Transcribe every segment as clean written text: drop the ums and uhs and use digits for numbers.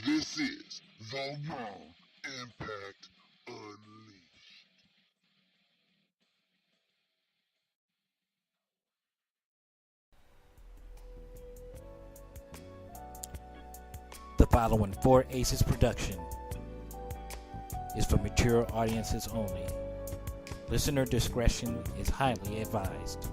This is the Raw Impact Unleashed. The following Four Aces production is for mature audiences only. Listener discretion is highly advised.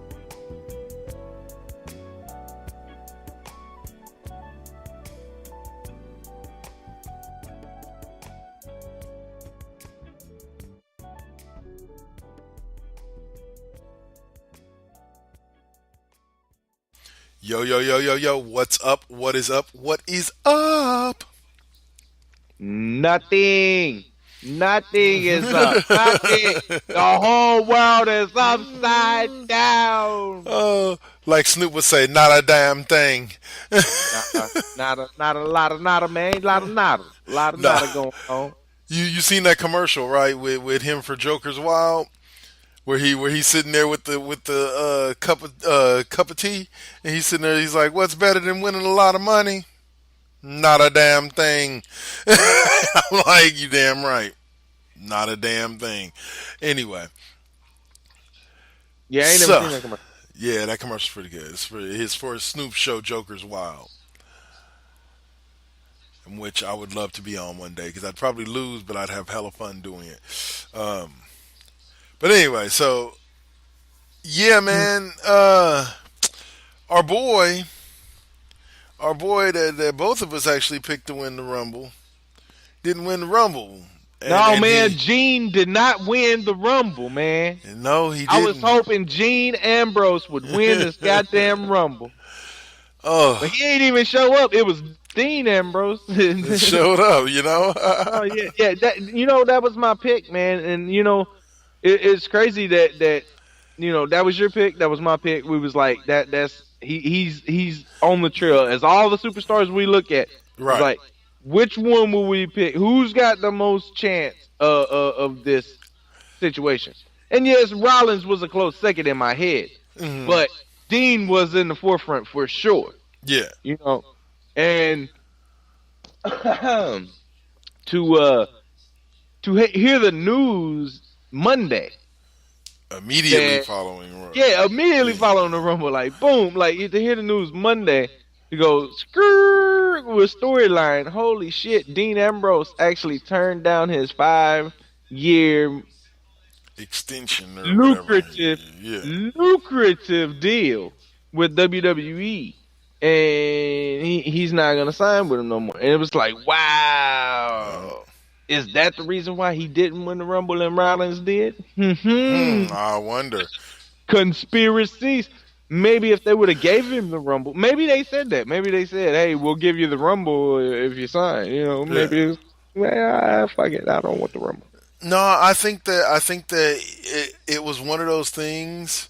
Yo, yo, yo, yo, yo, what's up? What is up? What is up? Nothing. Nothing is up. Nothing. The whole world is upside down. Oh, like Snoop would say, not a damn thing. Not a lot of nada, man. A lot of nada going on. You seen that commercial, right? With him for Joker's Wild, where he's sitting there with the cup of tea, and he's sitting there. He's like, "What's better than winning a lot of money? Not a damn thing." I'm like, you damn right. Not a damn thing. Anyway. Yeah, I ain't never seen that commercial. Yeah, that commercial's pretty good. It's for his Snoop show, Joker's Wild, in which I would love to be on one day because I'd probably lose, but I'd have hella fun doing it. But anyway, so yeah, man, our boy that both of us actually picked to win the Rumble didn't win the Rumble. Gene did not win the Rumble, man. No, he didn't. I was hoping Gene Ambrose would win this goddamn Rumble. Oh, but he ain't even show up. It was Dean Ambrose. Showed up, you know. Oh yeah. That was my pick, man. And it's crazy that that was your pick. That was my pick. We was like he's on the trail as all the superstars we look at. Right. Like, which one will we pick? Who's got the most chance of this situation? And yes, Rollins was a close second in my head, but Dean was in the forefront for sure. Yeah. And to hear the news Monday, immediately following the Rumble, like boom, like to hear the news Monday, you go skrrr with storyline. Holy shit! Dean Ambrose actually turned down his 5-year extension or lucrative deal with WWE, and he's not gonna sign with him no more. And it was like, wow. Is that the reason why he didn't win the Rumble and Rollins did? I wonder. Conspiracies. Maybe if they would have gave him the Rumble, maybe they said that. Maybe they said, "Hey, we'll give you the Rumble if you sign." Maybe fuck it, I don't want the Rumble. No, I think that it was one of those things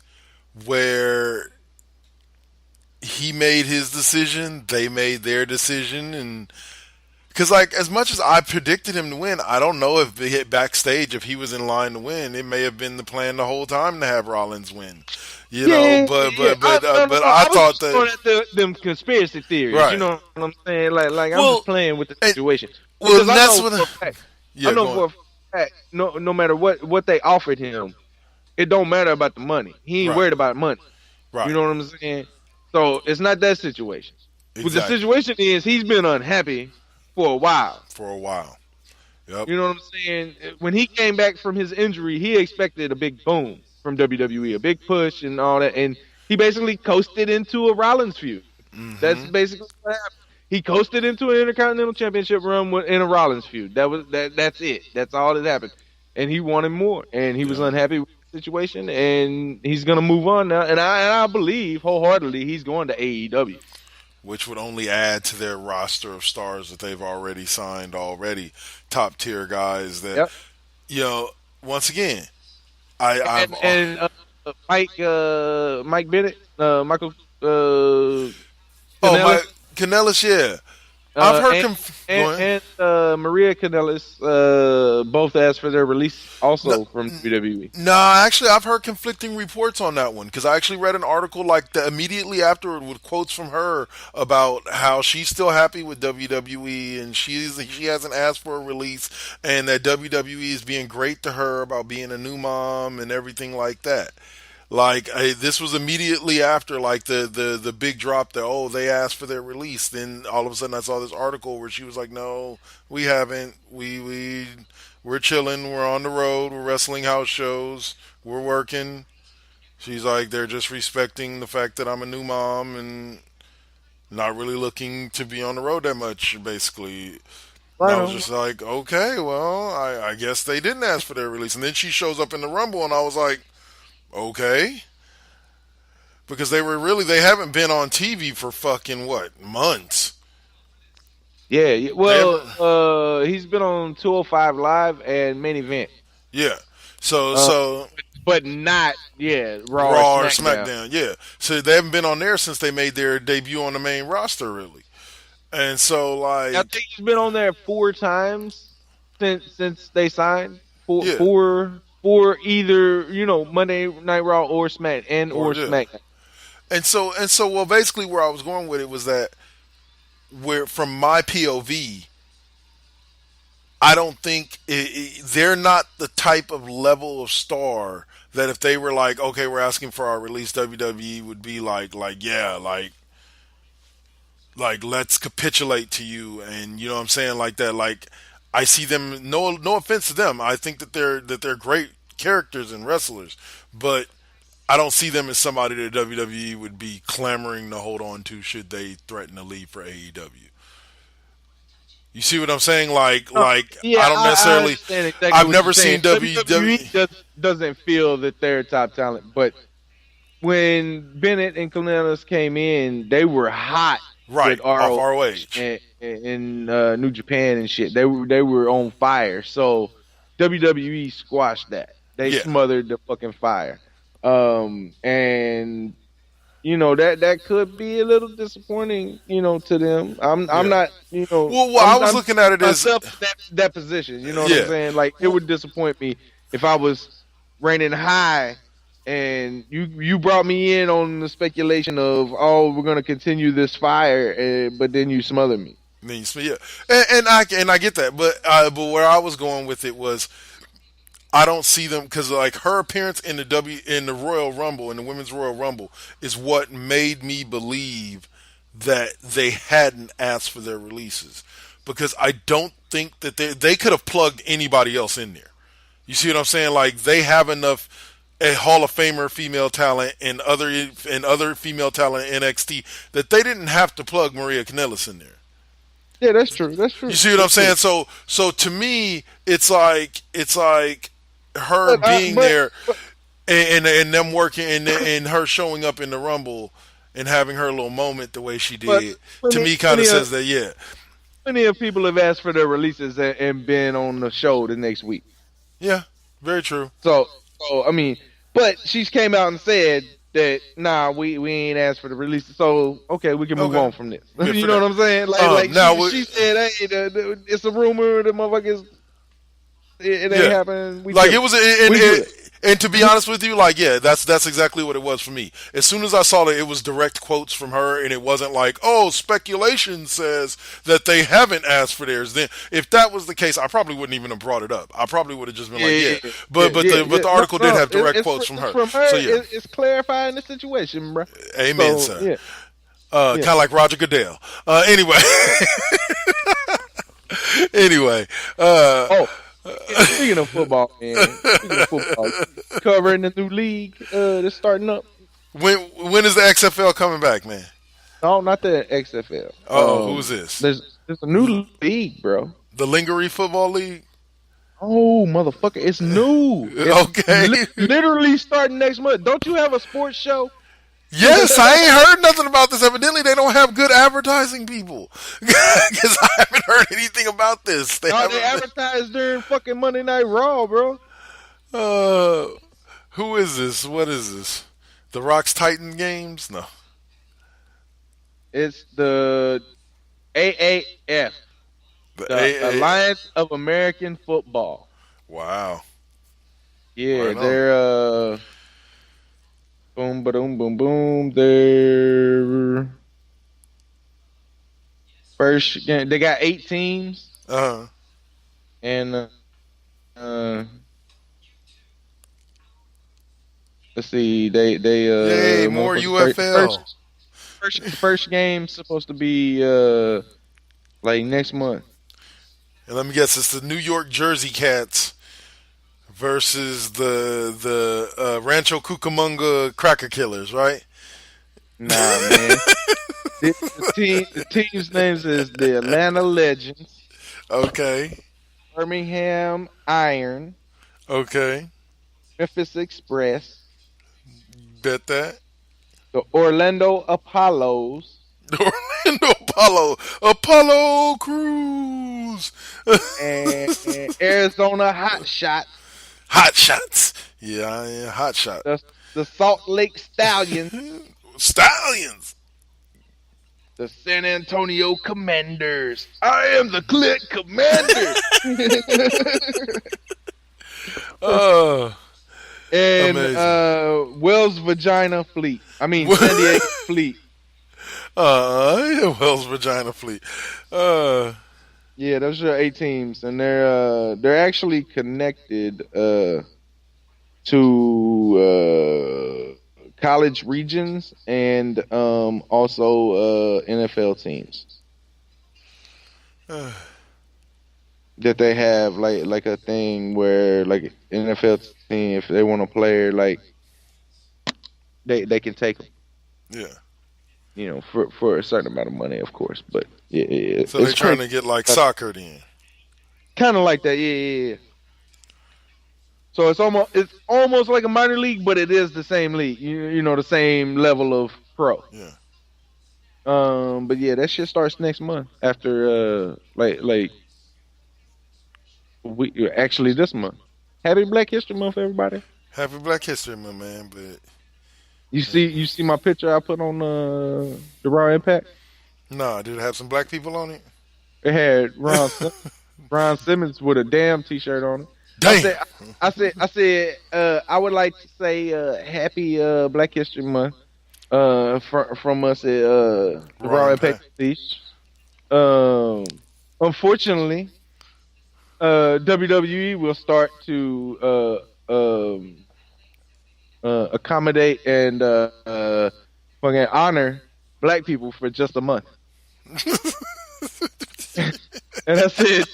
where he made his decision, they made their decision, and because, like, as much as I predicted him to win, I don't know if they hit backstage, if he was in line to win. It may have been the plan the whole time to have Rollins win. I thought that them conspiracy theories. Right. You know what I'm saying? Like I'm just playing with the situation. Well, that's what I know for a fact. No matter what they offered him, it don't matter about the money. He ain't worried about money. Right. You know what I'm saying? So it's not that situation. Exactly. But the situation is he's been unhappy for a while. Yep. You know what I'm saying? When he came back from his injury, he expected a big boom from WWE, a big push and all that, and he basically coasted into a Rollins feud. That's basically what happened. He coasted into an Intercontinental Championship run in a Rollins feud. That's it. That's all that happened. And he wanted more, and he was unhappy with the situation, and he's gonna move on now. And I believe wholeheartedly he's going to AEW. Which would only add to their roster of stars that they've already signed already. Top tier guys that, once again, Mike Bennett, Michael Oh, my Kanellis, Canellis, yeah. I've heard. and Go ahead. Maria Kanellis, both asked for their release No, also from WWE. nah, actually, I've heard conflicting reports on that one because I actually read an article like the, immediately afterward with quotes from her about how she's still happy with WWE and she hasn't asked for a release and that WWE is being great to her about being a new mom and everything like that. Like this was immediately after like the big drop that oh they asked for their release. Then all of a sudden I saw this article where she was like, no, we haven't. We're chilling. We're on the road. We're wrestling house shows. We're working. She's like they're just respecting the fact that I'm a new mom and not really looking to be on the road that much. Basically, and I Right was on. just like, okay, well, I guess they didn't ask for their release. And then she shows up in the Rumble, and I was like, okay. Because they haven't been on TV for fucking what months. Yeah. They have, Well, he's been on 205 Live and Main Event, yeah. So uh, so but not Raw or Raw or SmackDown. SmackDown, yeah. So they haven't been on there since they made their debut on the main roster, really. And so I like think he's been on there 4 times since they signed yeah, for either Monday Night Raw or or yeah. SmackDown. And so well basically where I was going with it was that where from my POV I don't think they're not the type of level of star that if they were like, okay, we're asking for our release, WWE would be like, yeah, like let's capitulate to you, and you know what I'm saying, like that. Like I see them. No offense to them. I think that they're great characters and wrestlers, but I don't see them as somebody that WWE would be clamoring to hold on to should they threaten to leave for AEW. You see what I'm saying? Like Yeah, I don't I necessarily. understand exactly I've what you're never saying. seen WWE. WWE doesn't feel that they're top talent, but when Bennett and Canellis came in, they were hot Right with off ROH ROH. and New Japan and shit. They were on fire. So WWE squashed that. They Yeah, smothered the fucking fire. And that could be a little disappointing, to them. I'm yeah. not, Well, I was I'm looking at it as myself in that position. You know what I'm yeah. saying? Like it Well, would disappoint me if I was raining high and you brought me in on the speculation of we're gonna continue this fire, but then you smother me. yeah, and I get that, but where I was going with it was I don't see them because like her appearance in the Royal Rumble in the Women's Royal Rumble is what made me believe that they hadn't asked for their releases because I don't think that they could have plugged anybody else in there. You see what I'm saying? Like they have enough a Hall of Famer female talent and other female talent in NXT that they didn't have to plug Maria Kanellis in there. Yeah, that's true. That's You true. see what I'm That's true. saying? So to me, it's like her But being there and them working and her showing up in the Rumble and having her little moment the way she but did to plenty, me kind of plenty of says that yeah, plenty of people have asked for their releases and been on the show the next week. yeah, very true. So, I mean, but she came out and said that nah, we ain't asked for the release. So okay, we can move Okay, on from this. good You for know that. what I'm saying? Like Now she said, hey, it's a rumor. The motherfuckers, it ain't yeah, happening. We like it chilling. was, and, We and, good. and to be honest with you, like yeah, that's exactly what it was for me. As soon as I saw that it was direct quotes from her, and it wasn't like oh speculation says that they haven't asked for theirs. Then if that was the case, I probably wouldn't even have brought it up. I probably would have just been like yeah, but the No, article did have direct quotes from it's her. from her. So yeah, It's clarifying the situation, bro. amen, So sir. yeah, Kind yeah. of like Roger Goodell. Anyway, anyway, Oh, speaking of football, man. Speaking of football, covering the new league that's starting up. when is the XFL coming back, man? No, not the XFL. Oh, who's this? There's a new league, bro. The Lingerie Football League. Oh, motherfucker, it's new. It's Okay. literally starting next month. Don't you have a sports show? Yes, I ain't heard nothing about this. Evidently, they don't have good advertising people because I haven't heard anything about this. They Oh, they haven't. advertised during fucking Monday Night Raw, bro. Uh, Who is this? What is this? The Rock's Titan games? No. It's the AAF, The the AA. Alliance of American Football. Wow. Yeah, Right on. they're boom, boom, boom, boom. Their first game, they got 8 teams, Uh huh. and uh, let's see, they Yay, more motherfucker UFL. first game supposed to be like next month. And let me guess, it's the New York Jersey Cats versus the Rancho Cucamonga Cracker Killers, right? Nah, man. The team's names is the Atlanta Legends, Okay. Birmingham Iron, Okay. Memphis Express, Bet that. the Orlando Apollos, Orlando Apollo Crews. and Arizona Hot Shots, Hot shots. Yeah, hot shot. the Salt Lake Stallions, Stallions. the San Antonio Commanders. I am the Click Commander. Oh, And amazing. Wells Vagina Fleet. I mean San Diego Fleet. Yeah, Wells Vagina Fleet. Yeah, those are 8 teams, and they're actually connected to college regions and also NFL teams that they have like a thing where like NFL team, if they want a player, like they can take them, Yeah. you know, for a certain amount of money, of course. But yeah, So they're it's trying crazy. to get like soccer then. Kind of like that, yeah. So it's almost like a minor league, but it is the same league. You know, the same level of pro. Yeah. But yeah, that shit starts next month after like we actually this month. Happy Black History Month, everybody. Happy Black History Month, man. But You see my picture I put on the Raw Impact. nah, did it have some black people on it? It had Ron Simmons with a damn T-shirt on it. Damn. I would like to say happy Black History Month from us at the Raw Raw Impact. Impact Beach. Unfortunately, WWE will start to accommodate and fucking honor black people for just a month. And I said,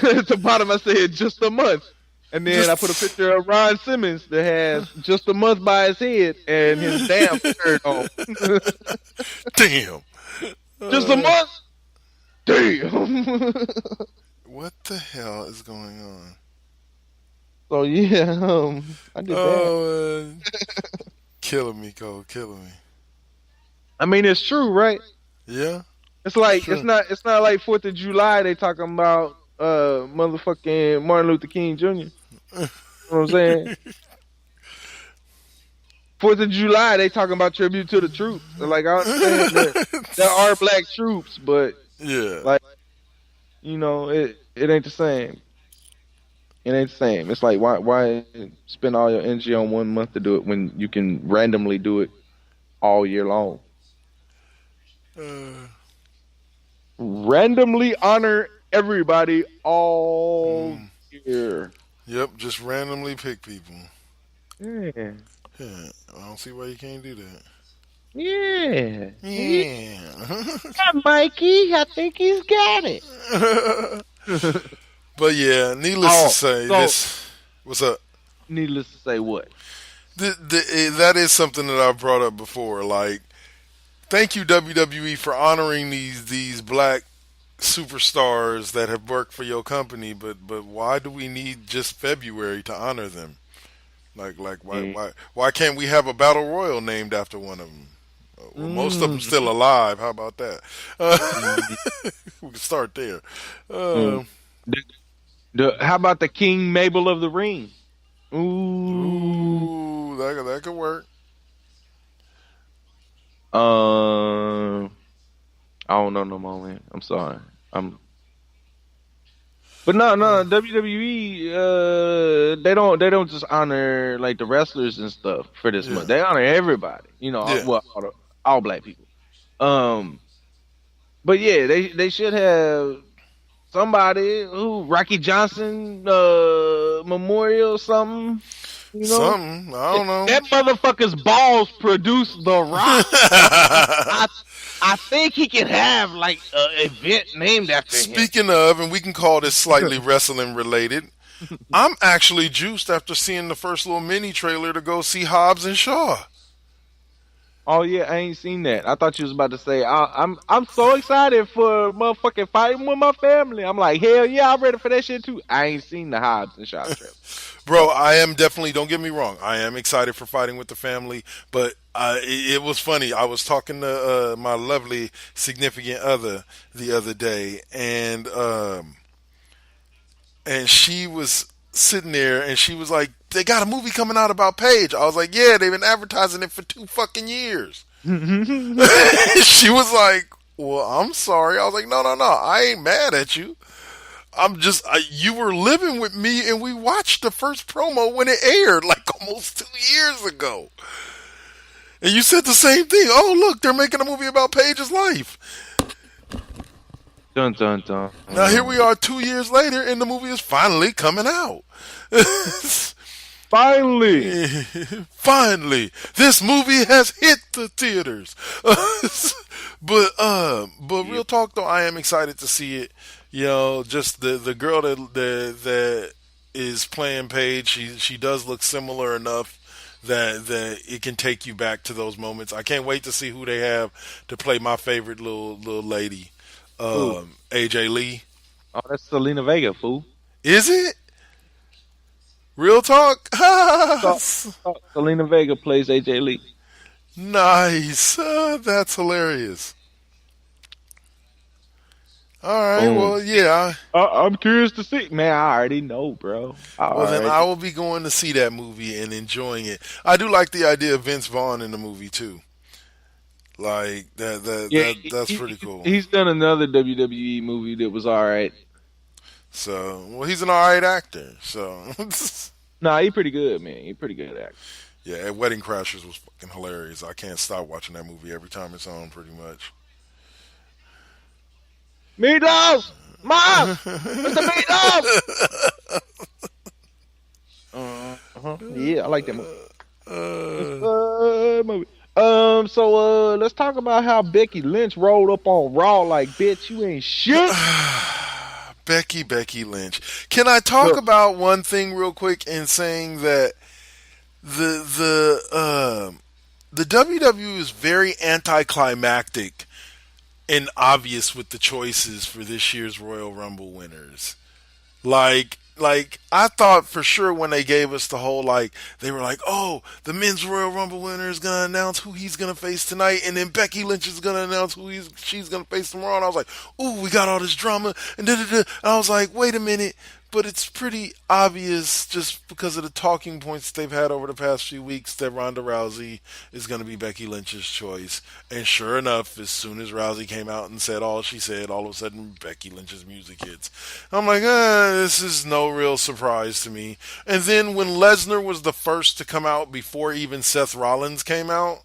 at the bottom, I said just a month. And then I put a picture of Ron Simmons that has just a month by his head and his damn shirt on. Damn. Just a month? Damn. What the hell is going on? So yeah, I did that. Oh, killing me, Cole. Killing me. I mean, it's true, right? Yeah. It's like Sure. it's not like 4th of July. They talking about motherfucking Martin Luther King Jr. You know what I'm saying? 4th of July, they talking about tribute to the troops. Like I understand that there are black troops, but Yeah. like you know, it ain't the same. It ain't the same. It's like why spend all your energy on 1 month to do it when you can randomly do it all year long? Randomly honor everybody all year. Yep. Just randomly pick people. Yeah. Yeah. I don't see why you can't do that. Yeah. Yeah. Mikey, I think he's got it. But yeah, needless to say, this. What's up? Needless to say, what? That is something that I've brought up before. Like, thank you WWE for honoring these black superstars that have worked for your company, but why do we need just February to honor them? Like why can't we have a battle royal named after one of them? Well, most of them still alive. How about that? We can start there. How about the King Mabel of the Ring? Ooh. that could work. I don't know no more, man. I'm sorry. But no, WWE, they don't just honor like the wrestlers and stuff for this Yeah, month. They honor everybody. yeah. Well, all black people. Um, but yeah, they should have somebody who Rocky Johnson memorial something. You know, Something I don't know. that motherfucker's balls produce The Rock. I I think he can have like an event named after him. Speaking of, and we can call this slightly wrestling related. I'm actually juiced after seeing the first little mini trailer to go see Hobbs and Shaw. Oh yeah, I ain't seen that. I thought you was about to say I'm so excited for motherfucking fighting with my family. I'm like, hell yeah, I'm ready for that shit too. I ain't seen the Hobbs and Shaw trailer. Bro, I am definitely, don't get me wrong, I am excited for fighting with the family, but it was funny. I was talking to my lovely significant other the other day, and she was sitting there and she was like, they got a movie coming out about Paige. I was like, yeah, they've been advertising it for 2 fucking years. She was like, well, I'm sorry. I was like, no, I ain't mad at you. You were living with me and we watched the first promo when it aired like almost 2 years ago. And you said the same thing. Oh, look, they're making a movie about Paige's life. Dun dun dun. Now here we are 2 years later and the movie is finally coming out. Finally. Finally, this movie has hit the theaters. But real talk though, I am excited to see it. You know, just the girl that is playing Paige, she does look similar enough that it can take you back to those moments. I can't wait to see who they have to play my favorite little lady, Ooh. AJ Lee. Oh, that's Selena Vega, fool. Is it? Real talk? Selena Vega plays AJ Lee. Nice. That's hilarious. All right. Boom. Well, yeah. I'm curious to see. Man, I already know, bro. Well, then I will be going to see that movie and enjoying it. I do like the idea of Vince Vaughn in the movie too. Like that's pretty cool. He's done another WWE movie that was all right. So, well, he's an all right actor. So, Nah, he pretty good, man. He pretty good actor. yeah, Wedding Crashers was fucking hilarious. I can't stop watching that movie every time it's on, pretty much. Meatloaf! Mom! Mr. Meatloaf! Yeah, I like that movie. Movie. So let's talk about how Becky Lynch rolled up on Raw like, bitch, you ain't shit. Becky Lynch. Can I talk about one thing real quick in saying that the WWE is very anticlimactic and obvious with the choices for this year's Royal Rumble winners. Like I thought for sure when they gave us the whole they were like, oh, the men's Royal Rumble winner is gonna announce who he's gonna face tonight, and then Becky Lynch is gonna announce who she's gonna face tomorrow. And I was like, ooh, we got all this drama and da da da. And I was like, wait a minute, but it's pretty obvious just because of the talking points they've had over the past few weeks that Ronda Rousey is going to be Becky Lynch's choice. And sure enough, as soon as Rousey came out and said all she said, all of a sudden Becky Lynch's music hits. I'm like, this is no real surprise to me. And then when Lesnar was the first to come out before even Seth Rollins came out,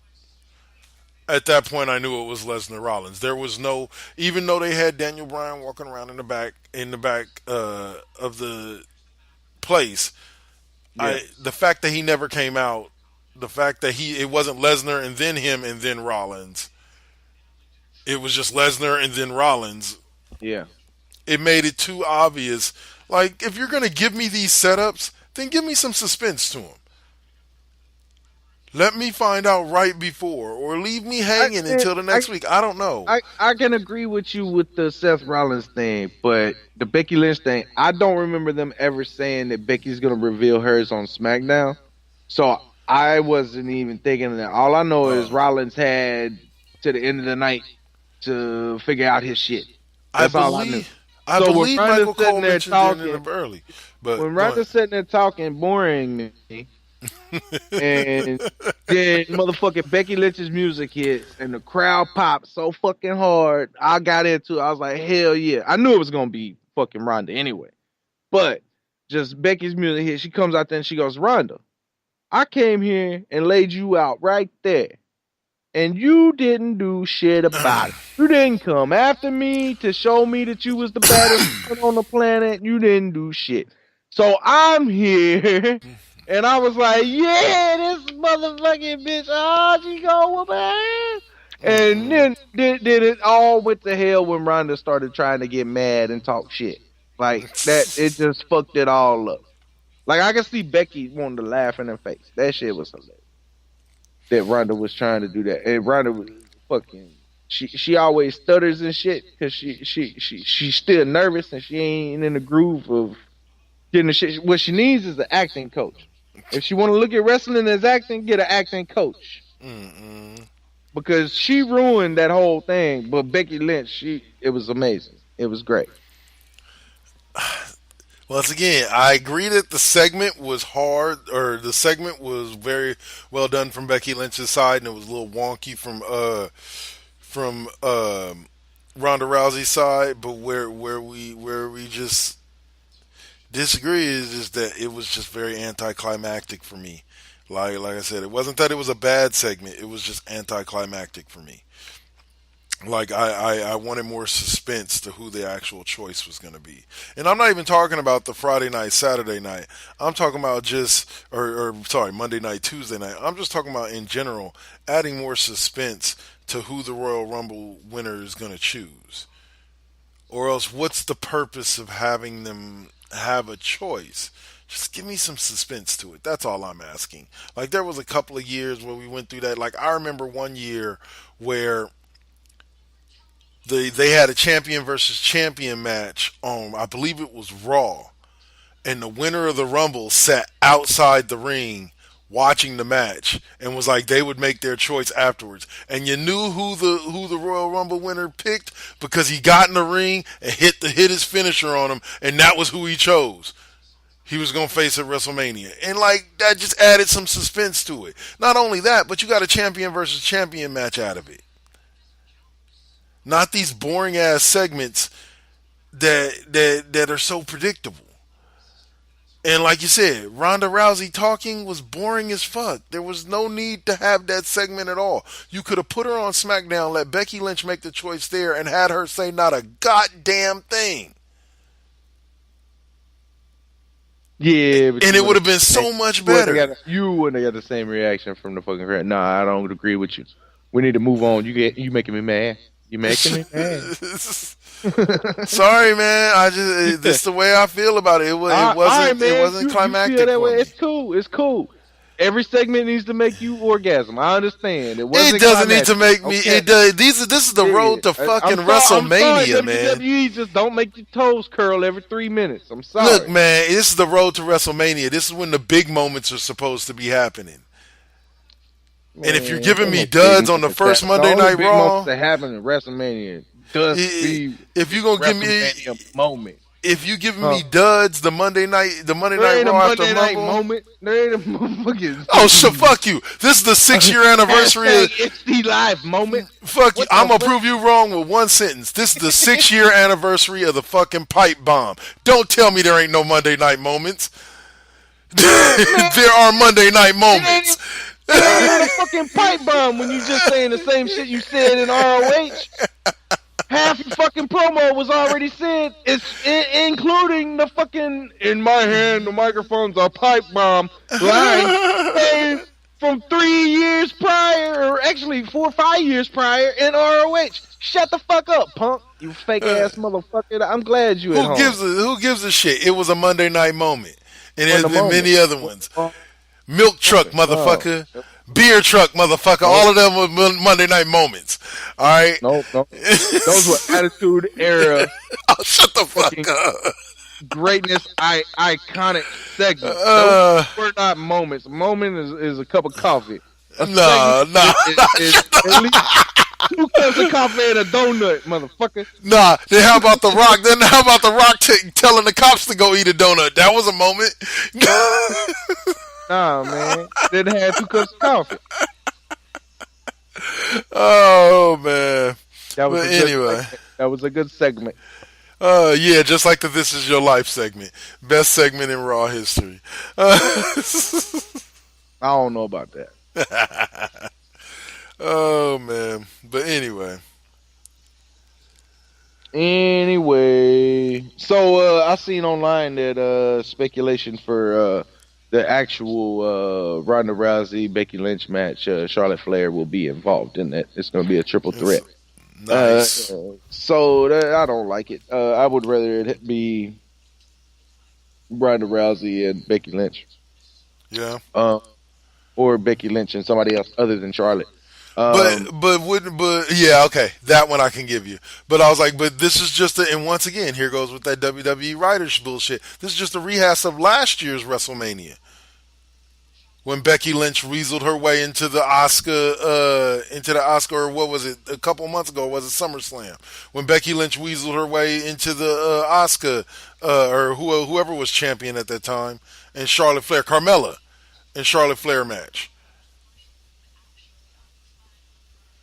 at that point I knew it was Lesnar Rollins. There was no, even though they had Daniel Bryan walking around in the back of the place, Yeah. the fact that he never came out, the fact that it wasn't Lesnar and then him and then Rollins, it was just Lesnar and then Rollins. Yeah. It made it too obvious. Like, if you're gonna give me these setups, then give me some suspense to them. Let me find out right before, or leave me hanging until the next week. I don't know. I can agree with you with the Seth Rollins thing, but the Becky Lynch thing, I don't remember them ever saying that Becky's going to reveal hers on SmackDown. So I wasn't even thinking of that. All I know is Rollins had to the end of the night to figure out his shit. That's all I knew. I So believe when Michael Ronda's sitting Cole there mentioned it talking, early. But when go ahead. Ronda's sitting there talking, boring me, And then motherfucking Becky Lynch's music hits and the crowd pops so fucking hard. I got into it. I was like, hell yeah. I knew it was gonna be fucking Ronda anyway. But just Becky's music hit. She comes out there and she goes, Ronda, I came here and laid you out right there. And you didn't do shit about it. You didn't come after me to show me that you was the baddest one on the planet. You didn't do shit. So I'm here. And I was like, yeah, this motherfucking bitch, oh, she gonna whoop her ass. And then it all went to hell when Ronda started trying to get mad and talk shit. Like, that, it just fucked it all up. Like, I could see Becky wanting to laugh in her face. That shit was hilarious. That Ronda was trying to do that. And Ronda was fucking, she always stutters and shit because she's still nervous and she ain't in the groove of getting the shit. What she needs is an acting coach. If she want to look at wrestling as acting, get an acting coach. Because she ruined that whole thing. But Becky Lynch, it was amazing. It was great. Once again, I agree that the segment was hard, or the segment was very well done from Becky Lynch's side, and it was a little wonky from Ronda Rousey's side. But where we just disagree is just that it was just very anticlimactic for me. Like I said, it wasn't that it was a bad segment; it was just anticlimactic for me. Like I wanted more suspense to who the actual choice was going to be, and I'm not even talking about the Friday night, Saturday night. I'm talking about just, or sorry, Monday night, Tuesday night. I'm just talking about in general, adding more suspense to who the Royal Rumble winner is going to choose, or else what's the purpose of having them have a choice? Just give me some suspense to it. That's all I'm asking. Like there was a couple of years where we went through that. Like I remember one year where they had a champion versus champion match on, I believe it was Raw, and the winner of the Rumble sat outside the ring watching the match and was like they would make their choice afterwards. And you knew who the Royal Rumble winner picked because he got in the ring and hit his finisher on him, and that was who he chose. He was going to face at WrestleMania. And like that just added some suspense to it. Not only that, but you got a champion versus champion match out of it. Not these boring ass segments that are so predictable. And like you said, Ronda Rousey talking was boring as fuck. There was no need to have that segment at all. You could have put her on SmackDown, let Becky Lynch make the choice there, and had her say not a goddamn thing. Yeah, but and it would have been so much better. You wouldn't have got the same reaction from the fucking crowd. Nah, I don't agree with you. We need to move on. You making me mad. You making me mad. Sorry, man. This is the way I feel about it. It wasn't climactic. That way. It's cool. It's cool. Every segment needs to make you orgasm. I understand. It doesn't need to make me. Okay. It does. This is the road to fucking WrestleMania, man. WWE just don't make your toes curl every 3 minutes. I'm sorry. Look, man. This is the road to WrestleMania. This is when the big moments are supposed to be happening. Man, and if you're giving me duds on the first Monday Night Raw, that happen in WrestleMania, if you're gonna give me a moment, if you giving me duds, the Monday night Raw after moment, there ain't a motherfucking. Oh, so fuck you! This is the 6-year anniversary. It's the live moment. Fuck you! I'm gonna prove you wrong with one sentence. This is the 6-year anniversary of the fucking pipe bomb. Don't tell me there ain't no Monday night moments. There are Monday night moments. It ain't a fucking pipe bomb when you just saying the same shit you said in ROH. Half your fucking promo was already said. Including the fucking in my hand the microphone's a pipe bomb line from 3 years prior, or actually 4 or 5 years prior in ROH. Shut the fuck up, punk. You fake ass motherfucker. I'm glad you at home. Who gives a shit? It was a Monday night moment. And there's been many other ones. Milk truck, motherfucker. Beer truck, motherfucker. All of them were Monday night moments. All right? Nope. Those were Attitude Era. Oh, shut the fuck up. Greatness, iconic segments. Those were not moments. A moment is a cup of coffee. Nah. At least 2 cups of coffee and a donut, motherfucker. Nah, then how about The Rock? How about The Rock telling the cops to go eat a donut? That was a moment. Nah, man. Then had 2 cups of coffee. Oh man. That was But a good anyway. segment. That was a good segment. Yeah, just like the This Is Your Life segment. Best segment in Raw history. I don't know about that. Oh man. But anyway. Anyway, so I seen online that speculation for the actual Ronda Rousey Becky Lynch match, Charlotte Flair will be involved in that. It's going to be a triple It's threat. Uh, nice. so I don't like it. I would rather it be Ronda Rousey and Becky Lynch, Yeah. uh, or Becky Lynch and somebody else other than Charlotte. Um, But yeah, okay, that one I can give you. But I was like, but this is just and once again, here goes with that WWE writers bullshit. This is just a rehash of last year's WrestleMania when Becky Lynch weaseled her way into the Oscar, or what was it, a couple months ago? Or was it SummerSlam when Becky Lynch weaseled her way into the Oscar, or whoever was champion at that time, and Charlotte Flair, Carmella, and Charlotte Flair match.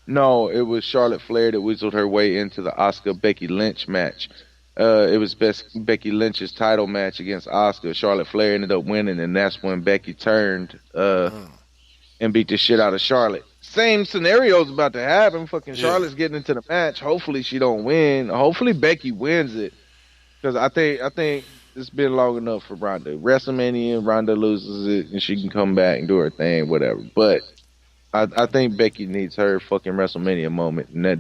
no, it was Charlotte Flair that weaseled her way into the Oscar Becky Lynch match. It was Becky Lynch's title match against Oscar. Charlotte Flair ended up winning, and that's when Becky turned and beat the shit out of Charlotte. Same scenario's about to happen. Fucking Yeah. Charlotte's getting into the match. Hopefully she don't win. Hopefully Becky wins it, because I think it's been long enough for Ronda. WrestleMania, Ronda loses it, and she can come back and do her thing, whatever. But I think Becky needs her fucking WrestleMania moment, and that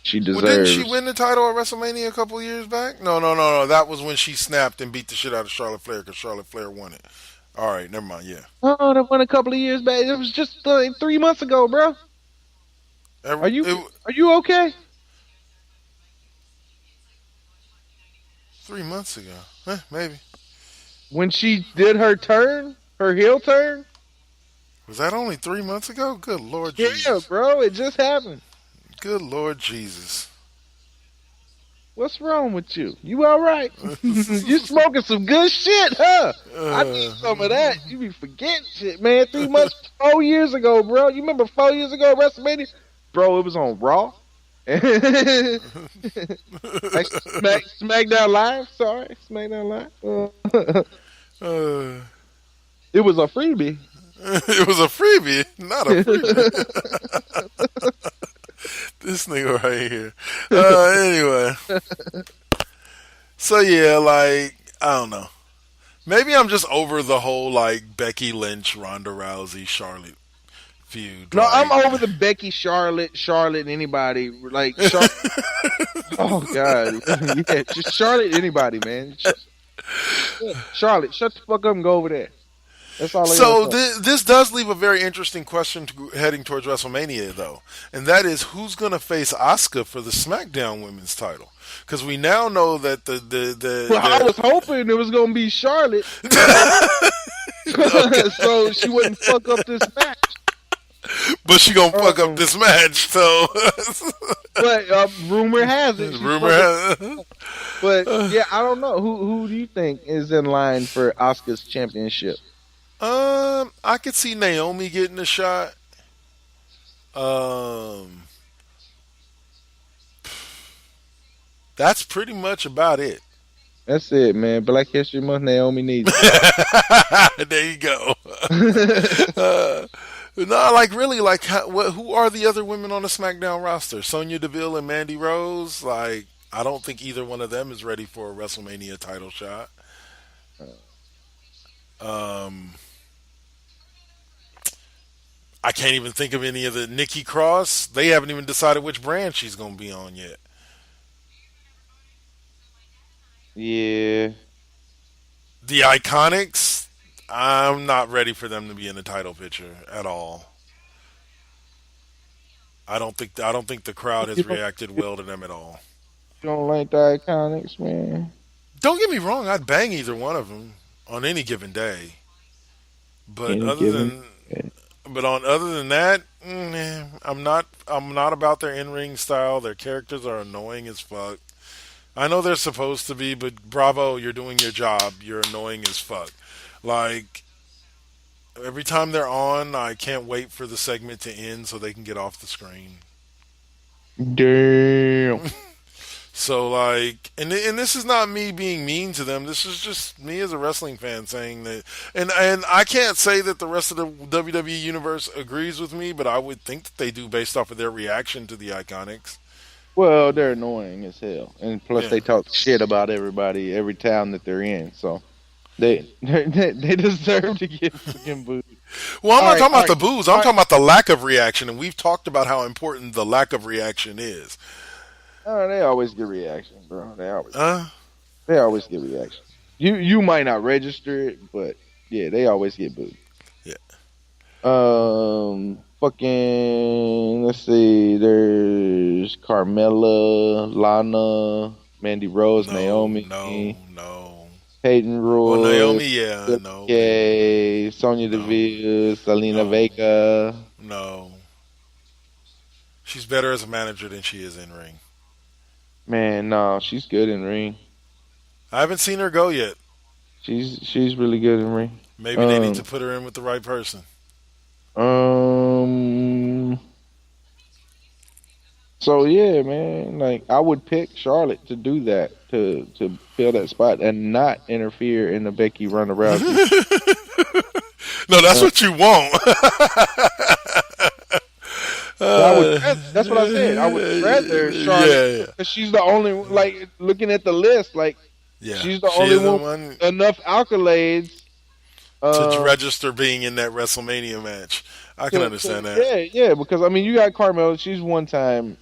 she Well, didn't she deserves. win the title at WrestleMania a couple years back? No. That was when she snapped and beat the shit out of Charlotte Flair because Charlotte Flair won it. All right, never mind. Yeah. Oh, that won a couple of years back. It was just 3 months ago, bro. Are you It, are you okay? 3 months ago. Maybe. When she did her turn, her heel turn? Was that only 3 months ago? Good Lord Yeah, Jesus. bro, it just happened. Good Lord Jesus. What's wrong with you? You all right? You smoking some good shit, huh? I need Uh, some of that. You be forgetting shit, man. 3 months, 4 years ago, bro. You remember 4 years ago at WrestleMania? Bro, it was on Raw. Like SmackDown Live. Sorry, SmackDown Live. uh, It was a freebie. it was a freebie, not a freebie. This nigga right here. Anyway. So yeah, like, I don't know. Maybe I'm just over the whole like Becky Lynch, Ronda Rousey, Charlotte feud. No, I'm Like, over the Becky, Charlotte, anybody. Like, oh god, yeah, just Charlotte, anybody, man. Charlotte, shut the fuck up and go over there. That's all I gotta so say. this does leave a very interesting question heading towards WrestleMania, though, and that is who's going to face Asuka for the SmackDown Women's Title? Because we now know that Well, I was hoping it was gonna be Charlotte, so she wouldn't fuck up this match. but she gonna fuck up Um, this match. So But rumor has it, rumor has. But yeah, I don't know. Who do you think is in line for Oscar's championship? I could see Naomi getting a shot. Um, that's pretty much about it. That's it, man. Black History Month. Naomi needs There you go. it. No, like really, like who are the other women on the SmackDown roster? Sonya Deville and Mandy Rose. Like, I don't think either one of them is ready for a WrestleMania title shot. Um, I can't even think of any of the Nikki Cross. They haven't even decided which brand she's going to be on yet. Yeah. The Iconics. I'm not ready for them to be in the title picture at all. I don't think the crowd You has don't, reacted you well to them at all. don't like the Iconics, man. Don't get me wrong, I'd bang either one of them on any given day. But Any other given. than other than that, I'm not about their in-ring style. Their characters are annoying as fuck. I know they're supposed to be, but bravo, you're doing your job. You're annoying as fuck. Like, Every time they're on, I can't wait for the segment to end so they can get off the screen. Damn. So like, and this is not me being mean to them. This is just me as a wrestling fan saying that, and I can't say that the rest of the WWE universe agrees with me, but I would think that they do based off of their reaction to the Iconics. Well, they're annoying as hell, and plus Yeah. they talk shit about everybody, every town that they're in. So they deserve to get fucking booed. Well, I'm All not right, talking all about the right, booze. all I'm right. talking about the lack of reaction, and we've talked about how important the lack of reaction is. They always get reaction, bro. Huh? They always get reaction. You might not register it, but yeah, they always get booed. Yeah. Fucking. Let's see. There's Carmella, Lana, Mandy Rose, No, Naomi, no. Peyton Well, Royce, Naomi, yeah, Billie no, Kay, Sonya no, Deville, Selena no, Vega. no. She's better as a manager than she is in ring. Man, no, she's good in ring. I haven't seen her go yet. She's really good in ring. Maybe they need to put her in with the right person. So yeah, man, like I would pick Charlotte to do that, to fill that spot and not interfere in the Becky Ronda Rousey. No, that's what you want. That's what I said. I would rather Charlotte because she's the only, like, looking at the list, like, she's the only one with enough accolades to register being in that WrestleMania match. I can understand that. Yeah, because I mean, you got Carmella, she's one time,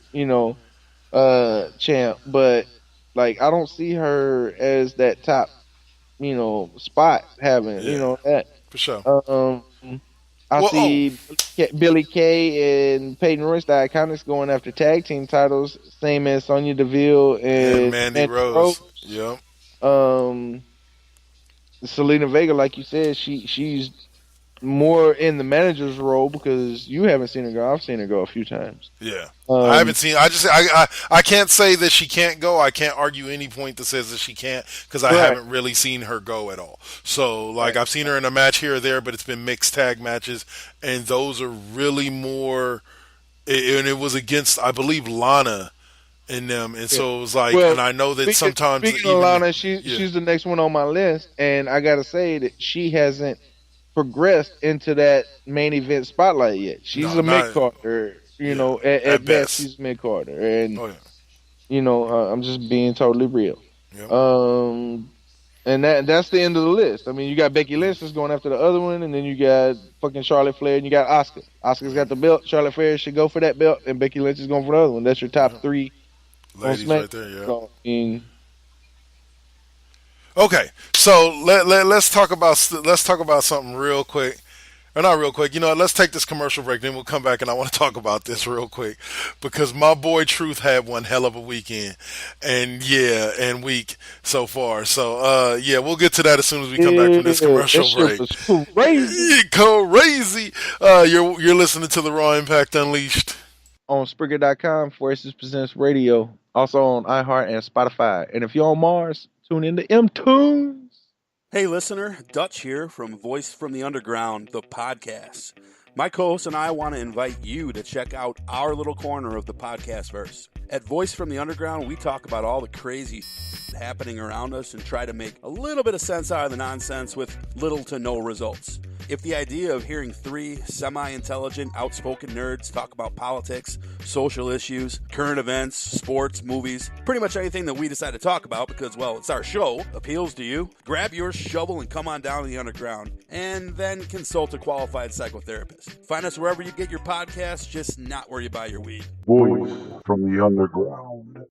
champ, but like I don't see her as that top, spot having, that. For sure. I see Billie Kay and Peyton Royce, the Iconics, going after tag team titles, same as Sonya Deville and Mandy Rose. Yep. Selena Vega, like you said, she's more in the manager's role because you haven't seen her go. I've seen her go a few times. Yeah. I haven't seen. I can't say that she can't go. I can't argue any point that says that she can't because I haven't really seen her go at all. So like I've seen her in a match here or there, but it's been mixed tag matches, and those are really more. And it was against, I believe, Lana in them, and so it was like. And I know that sometimes speaking of Lana, she's the next one on my list, and I gotta say that she hasn't progressed into that main event spotlight yet. She's a mid carder, at best she's mid carder, and I'm just being totally real. Yep. And that's the end of the list. I mean, you got Becky Lynch that's going after the other one, and then you got fucking Charlotte Flair, and you got Asuka. Asuka's got the belt. Charlotte Flair should go for that belt, and Becky Lynch is going for the other one. That's your top three ladies right there. Yeah. So, okay, so let's talk about something real quick, or not real quick. You know, let's take this commercial break, then we'll come back and I want to talk about this real quick because my boy Truth had one hell of a weekend, and week so far. So we'll get to that as soon as we come back from this commercial break. Crazy. You're listening to the Raw Impact Unleashed on Spreaker.com. Voices Presents Radio, also on iHeart and Spotify. And if you're on Mars, tune in to M-Tunes. Hey listener, Dutch here from Voice from the Underground, the podcast. My co-host and I want to invite you to check out our little corner of the podcast verse. At Voice from the Underground, we talk about all the crazy happening around us and try to make a little bit of sense out of the nonsense with little to no results. If the idea of hearing three semi-intelligent, outspoken nerds talk about politics, social issues, current events, sports, movies, pretty much anything that we decide to talk about because, well, it's our show, appeals to you, grab your shovel and come on down to the underground, and then consult a qualified psychotherapist. Find us wherever you get your podcasts, just not where you buy your weed. Voice from the Underground.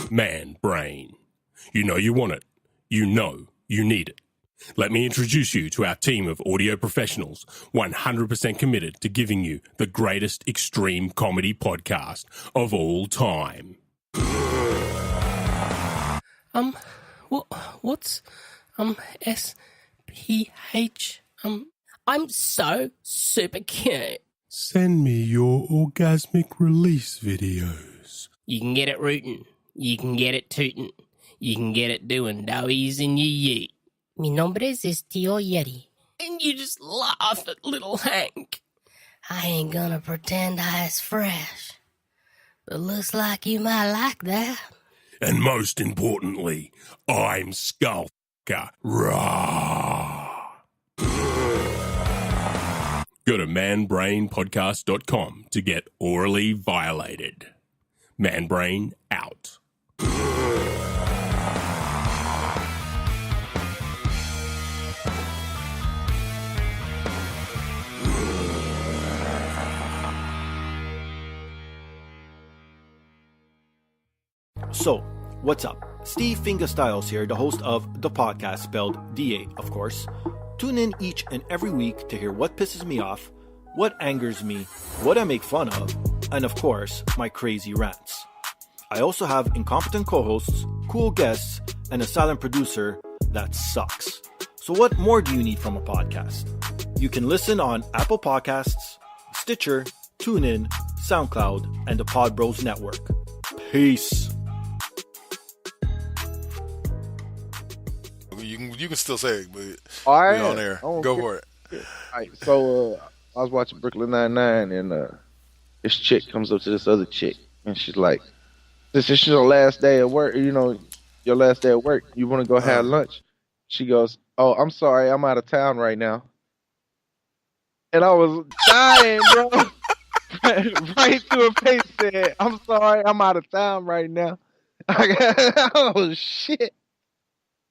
Man brain. You know you want it. You know you need it. Let me introduce you to our team of audio professionals, 100% committed to giving you the greatest extreme comedy podcast of all time. What's SPH? I'm so super cute. Send me your orgasmic release videos. You can get it rootin'. You can get it tootin'. You can get it doing doughies in your yeet. Mi nombre es Tío Yeti. And you just laugh at little Hank. I ain't gonna pretend I is fresh. But looks like you might like that. And most importantly, I'm Skullfucker. Rah! Go to manbrainpodcast.com to get orally violated. Manbrain out. So, what's up? Steve Fingerstyles here, the host of the podcast spelled DA, of course. Tune in each and every week to hear what pisses me off, what angers me, what I make fun of, and of course, my crazy rants. I also have incompetent co-hosts, cool guests, and a silent producer that sucks. So what more do you need from a podcast? You can listen on Apple Podcasts, Stitcher, TuneIn, SoundCloud, and the Pod Bros Network. Peace. You can still say it, but All right, we're on air. Go for it. All right, so I was watching Brooklyn Nine-Nine, and this chick comes up to this other chick, and she's like, "This is your last day at work. Your last day at work. You want to go have lunch?" She goes, "Oh, I'm sorry, I'm out of town right now." And I was dying, bro. Right to her face, said, "I'm sorry, I'm out of town right now." Oh shit.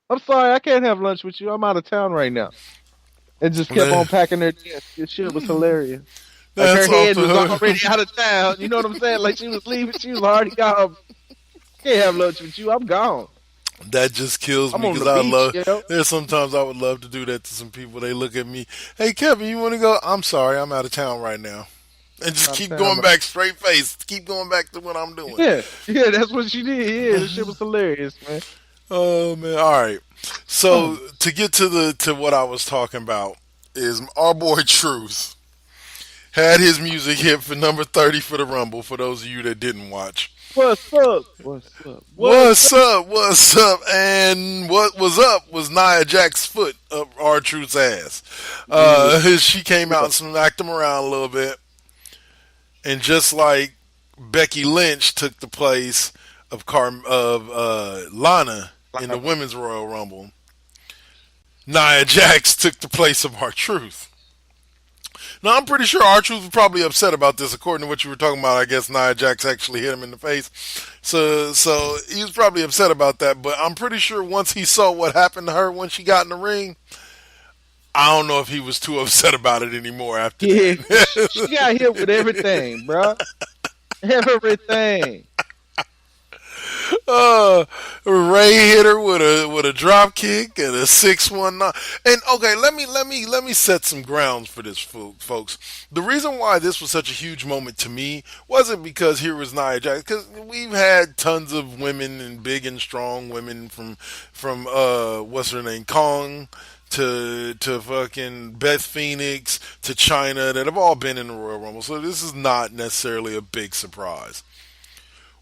I'm sorry, I can't have lunch with you. I'm out of town right now. And just kept on packing her desk. This shit was hilarious. Like her head was already out of town. You know what I'm saying? Like she was leaving. She was already gone. Can't have lunch with you. I'm gone. That just kills me because I love. There's sometimes I would love to do that to some people. They look at me, "Hey Kevin, you want to go?" "I'm sorry, I'm out of town right now," and just keep going back straight face. Keep going back to what I'm doing. Yeah, that's what she did. Yeah, this shit was hilarious, man. Oh man! All right. So to get to what I was talking about is our boy Truth had his music hit for number 30 for the Rumble. For those of you that didn't watch, what's up? What's up? What's up? What's up? And what was up was Nia Jax's foot up our Truth's ass. She came out and smacked him around a little bit, and just like Becky Lynch took the place of Lana in the Women's Royal Rumble, Nia Jax took the place of R-Truth. Now, I'm pretty sure R-Truth was probably upset about this, according to what you were talking about. I guess Nia Jax actually hit him in the face. So he was probably upset about that, but I'm pretty sure once he saw what happened to her when she got in the ring, I don't know if he was too upset about it anymore after that. She got hit with everything, bro. Everything. Ray hit her with a drop kick and a 619. And okay, let me set some grounds for this, folks. The reason why this was such a huge moment to me wasn't because here was Nia Jax, because we've had tons of women and big and strong women from what's her name, Kong, to fucking Beth Phoenix, to China, that have all been in the Royal Rumble. So this is not necessarily a big surprise.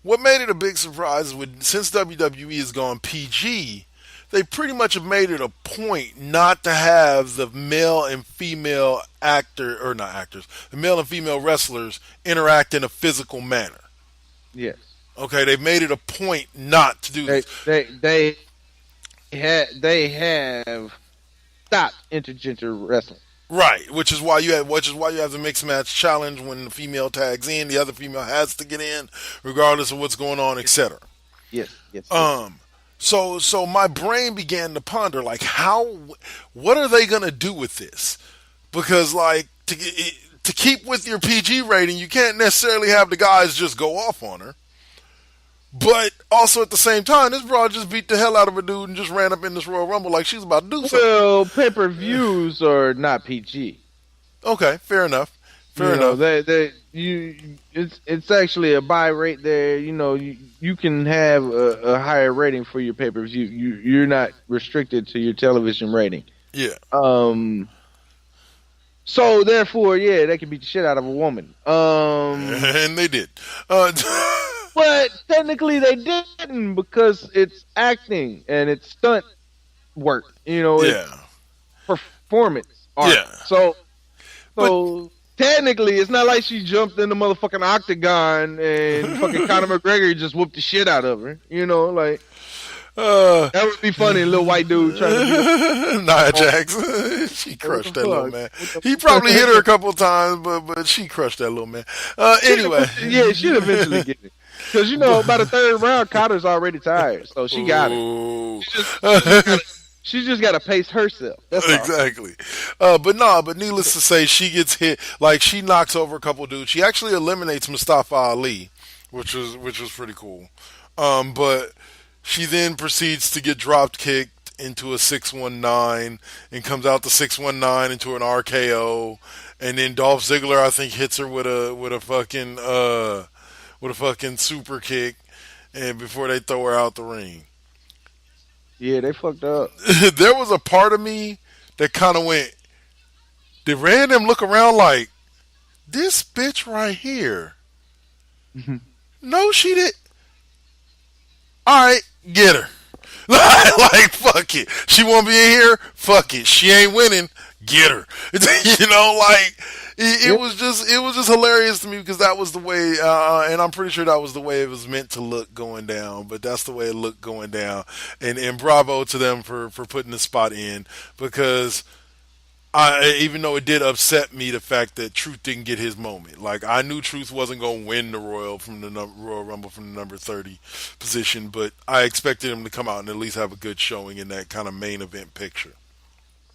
What made it a big surprise is since WWE has gone PG, they pretty much have made it a point not to have the male and female the male and female wrestlers interact in a physical manner. Yes. Okay, they've made it a point not to do this. They have stopped intergender wrestling. Right, which is why you have the mixed match challenge. When the female tags in, the other female has to get in, regardless of what's going on, etc. Yes. So my brain began to ponder, like, what are they gonna do with this? Because like to keep with your PG rating, you can't necessarily have the guys just go off on her. But also at the same time, this broad just beat the hell out of a dude and just ran up in this Royal Rumble like she's about to do something. Well, pay-per-views are not PG. Okay, fair enough. It's actually a buy rate there. You can have a higher rating for your pay-per-view. You're not restricted to your television rating. Yeah. So therefore, yeah, they can beat the shit out of a woman. And they did. But technically they didn't because it's acting and it's stunt work. It's Yeah. performance art. Yeah. So But technically it's not like she jumped in the motherfucking octagon and fucking Conor McGregor just whooped the shit out of her. Like that would be funny, a little white dude trying to be Nia Jax, she crushed that little man. He probably hit her a couple of times, but she crushed that little man. Anyway, yeah, she'd eventually get it. Because by the third round, Connor's already tired, so she got it. She just got to pace herself. That's all. Exactly. But needless to say, she gets hit. Like, she knocks over a couple dudes. She actually eliminates Mustafa Ali, which was pretty cool. But she then proceeds to get drop kicked into a 619 and comes out the 619 into an RKO, and then Dolph Ziggler, I think, hits her with a fucking super kick, and before they throw her out the ring. Yeah, they fucked up. There was a part of me that kind of went, did random look around like, this bitch right here? No, she did. All right, get her. Like, fuck it. She won't be in here? Fuck it. She ain't winning. Get her. It was just hilarious to me because that was the way, and I'm pretty sure that was the way it was meant to look going down. But that's the way it looked going down, and bravo to them for putting the spot in, because even though it did upset me the fact that Truth didn't get his moment. Like, I knew Truth wasn't going to win the Royal Rumble from the number 30 position, but I expected him to come out and at least have a good showing in that kind of main event picture.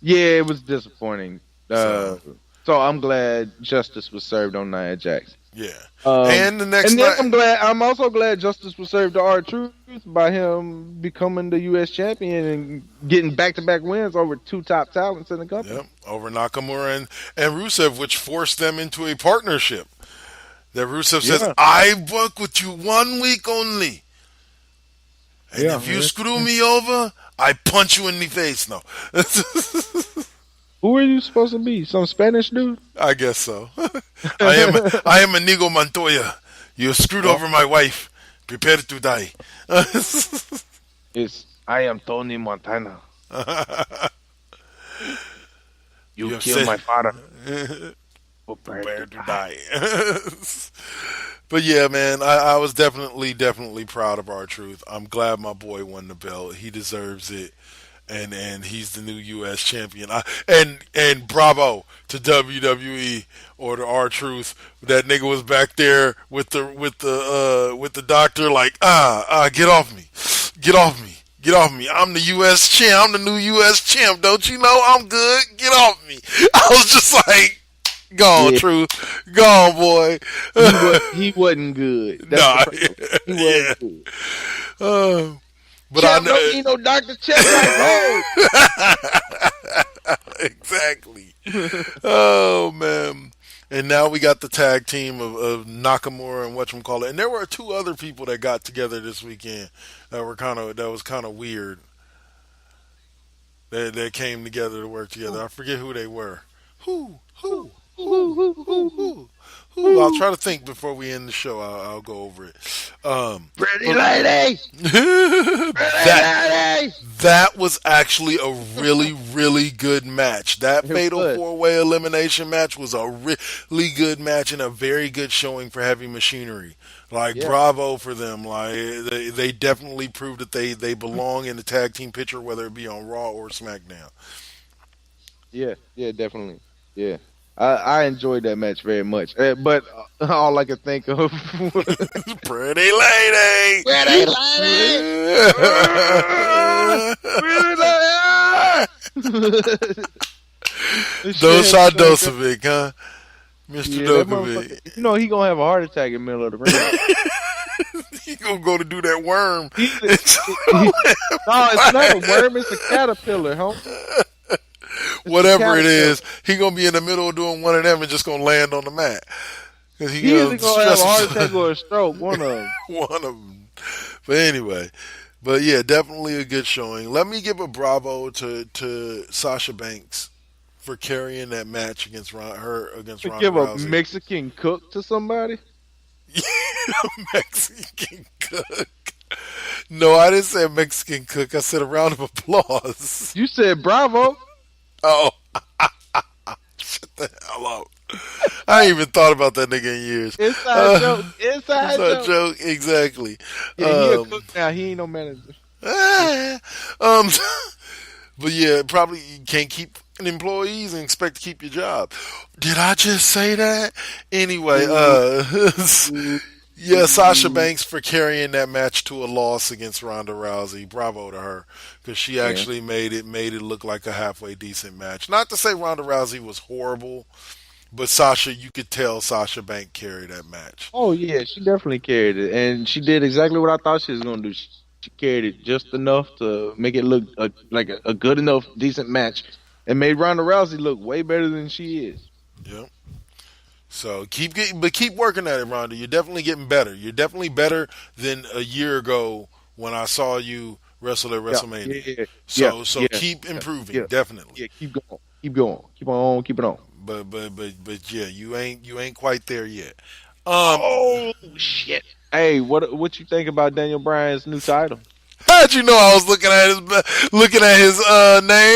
Yeah, it was disappointing. So I'm glad justice was served on Nia Jax. Yeah. And the next night, I'm also glad justice was served to R-Truth by him becoming the U.S. champion and getting back-to-back wins over two top talents in the company. Yep, over Nakamura and Rusev, which forced them into a partnership. That Rusev says, I work with you 1 week only. And if you screw me over, I punch you in the face. No. Who are you supposed to be? Some Spanish dude? I guess so. I am Inigo Montoya. You screwed over my wife. Prepare to die. I am Tony Montana. You killed my father. Prepare to die. But yeah, man, I was definitely proud of R-Truth. I'm glad my boy won the belt. He deserves it. And he's the new U.S. champion. And bravo to WWE or to R-Truth. That nigga was back there with the doctor, like, get off me, get off me, get off me. I'm the U.S. champ. I'm the new U.S. champ. Don't you know I'm good? Get off me. I was just like, go on, Truth, go on, boy. He wasn't good. He wasn't good. But Champ don't need no Dr. Champ like Exactly. Oh, man. And now we got the tag team of Nakamura and whatchamacallit. And there were two other people that got together this weekend that was kind of weird. They came together to work together. I forget who they were. Who? I'll try to think before we end the show. I'll go over it. Pretty lady! That was actually a really, really good match. That fatal 4-way elimination match was a really good match and a very good showing for Heavy Machinery. Like, bravo for them. Like, they definitely proved that they belong in the tag team picture, whether it be on Raw or SmackDown. Yeah, definitely. Yeah. I enjoyed that match very much, but all I could think of Pretty lady! Pretty lady! Dosha Dosovic, huh? Mr. Dokovic. You know he gonna have a heart attack in the middle of the ring. He gonna go to do that worm. No, it's not a worm, it's a caterpillar, huh? Whatever it is, he gonna be in the middle of doing one of them and just gonna land on the mat. He either gonna have a heart attack or a stroke. One of them. One of them. But anyway, yeah, definitely a good showing. Let me give a bravo to Sasha Banks for carrying that match against Ronda Give Rousey. a Mexican cook to somebody. Mexican cook. No, I didn't say a Mexican cook. I said a round of applause. You said bravo. Oh, shut the hell up. I ain't even thought about that nigga in years. Inside joke. Inside joke. Joke, exactly. Yeah, he a cook now. He ain't no manager. um, but yeah, probably you can't keep employees and expect to keep your job. Did I just say that? Anyway, yeah, Sasha Banks for carrying that match to a loss against Ronda Rousey. Bravo to her, because she actually made it look like a halfway decent match. Not to say Ronda Rousey was horrible, but Sasha, you could tell Sasha Banks carried that match. Oh yeah, she definitely carried it, and she did exactly what I thought she was gonna do. She carried it just enough to make it look like a good enough, decent match, and made Ronda Rousey look way better than she is. Yep. So keep working at it, Ronda. You're definitely getting better. You're definitely better than a year ago when I saw you wrestle at WrestleMania. So keep improving, definitely. Yeah, keep going, keep it on. But yeah, you ain't quite there yet. Oh shit! Hey, what you think about Daniel Bryan's new title? How'd you know I was looking at his name?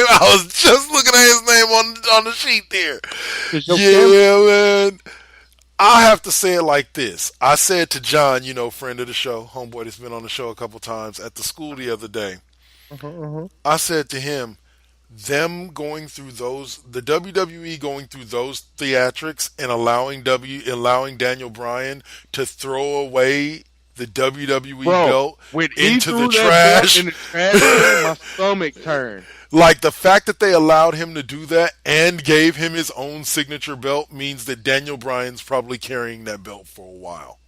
I was just looking at his name on the sheet there. Yeah, man. I have to say it like this. I said to John, friend of the show, homeboy that's been on the show a couple times, at the school the other day. I said to him, the WWE going through those theatrics and allowing Daniel Bryan to throw away the WWE belt into the trash. My stomach turned. Like, the fact that they allowed him to do that and gave him his own signature belt means that Daniel Bryan's probably carrying that belt for a while.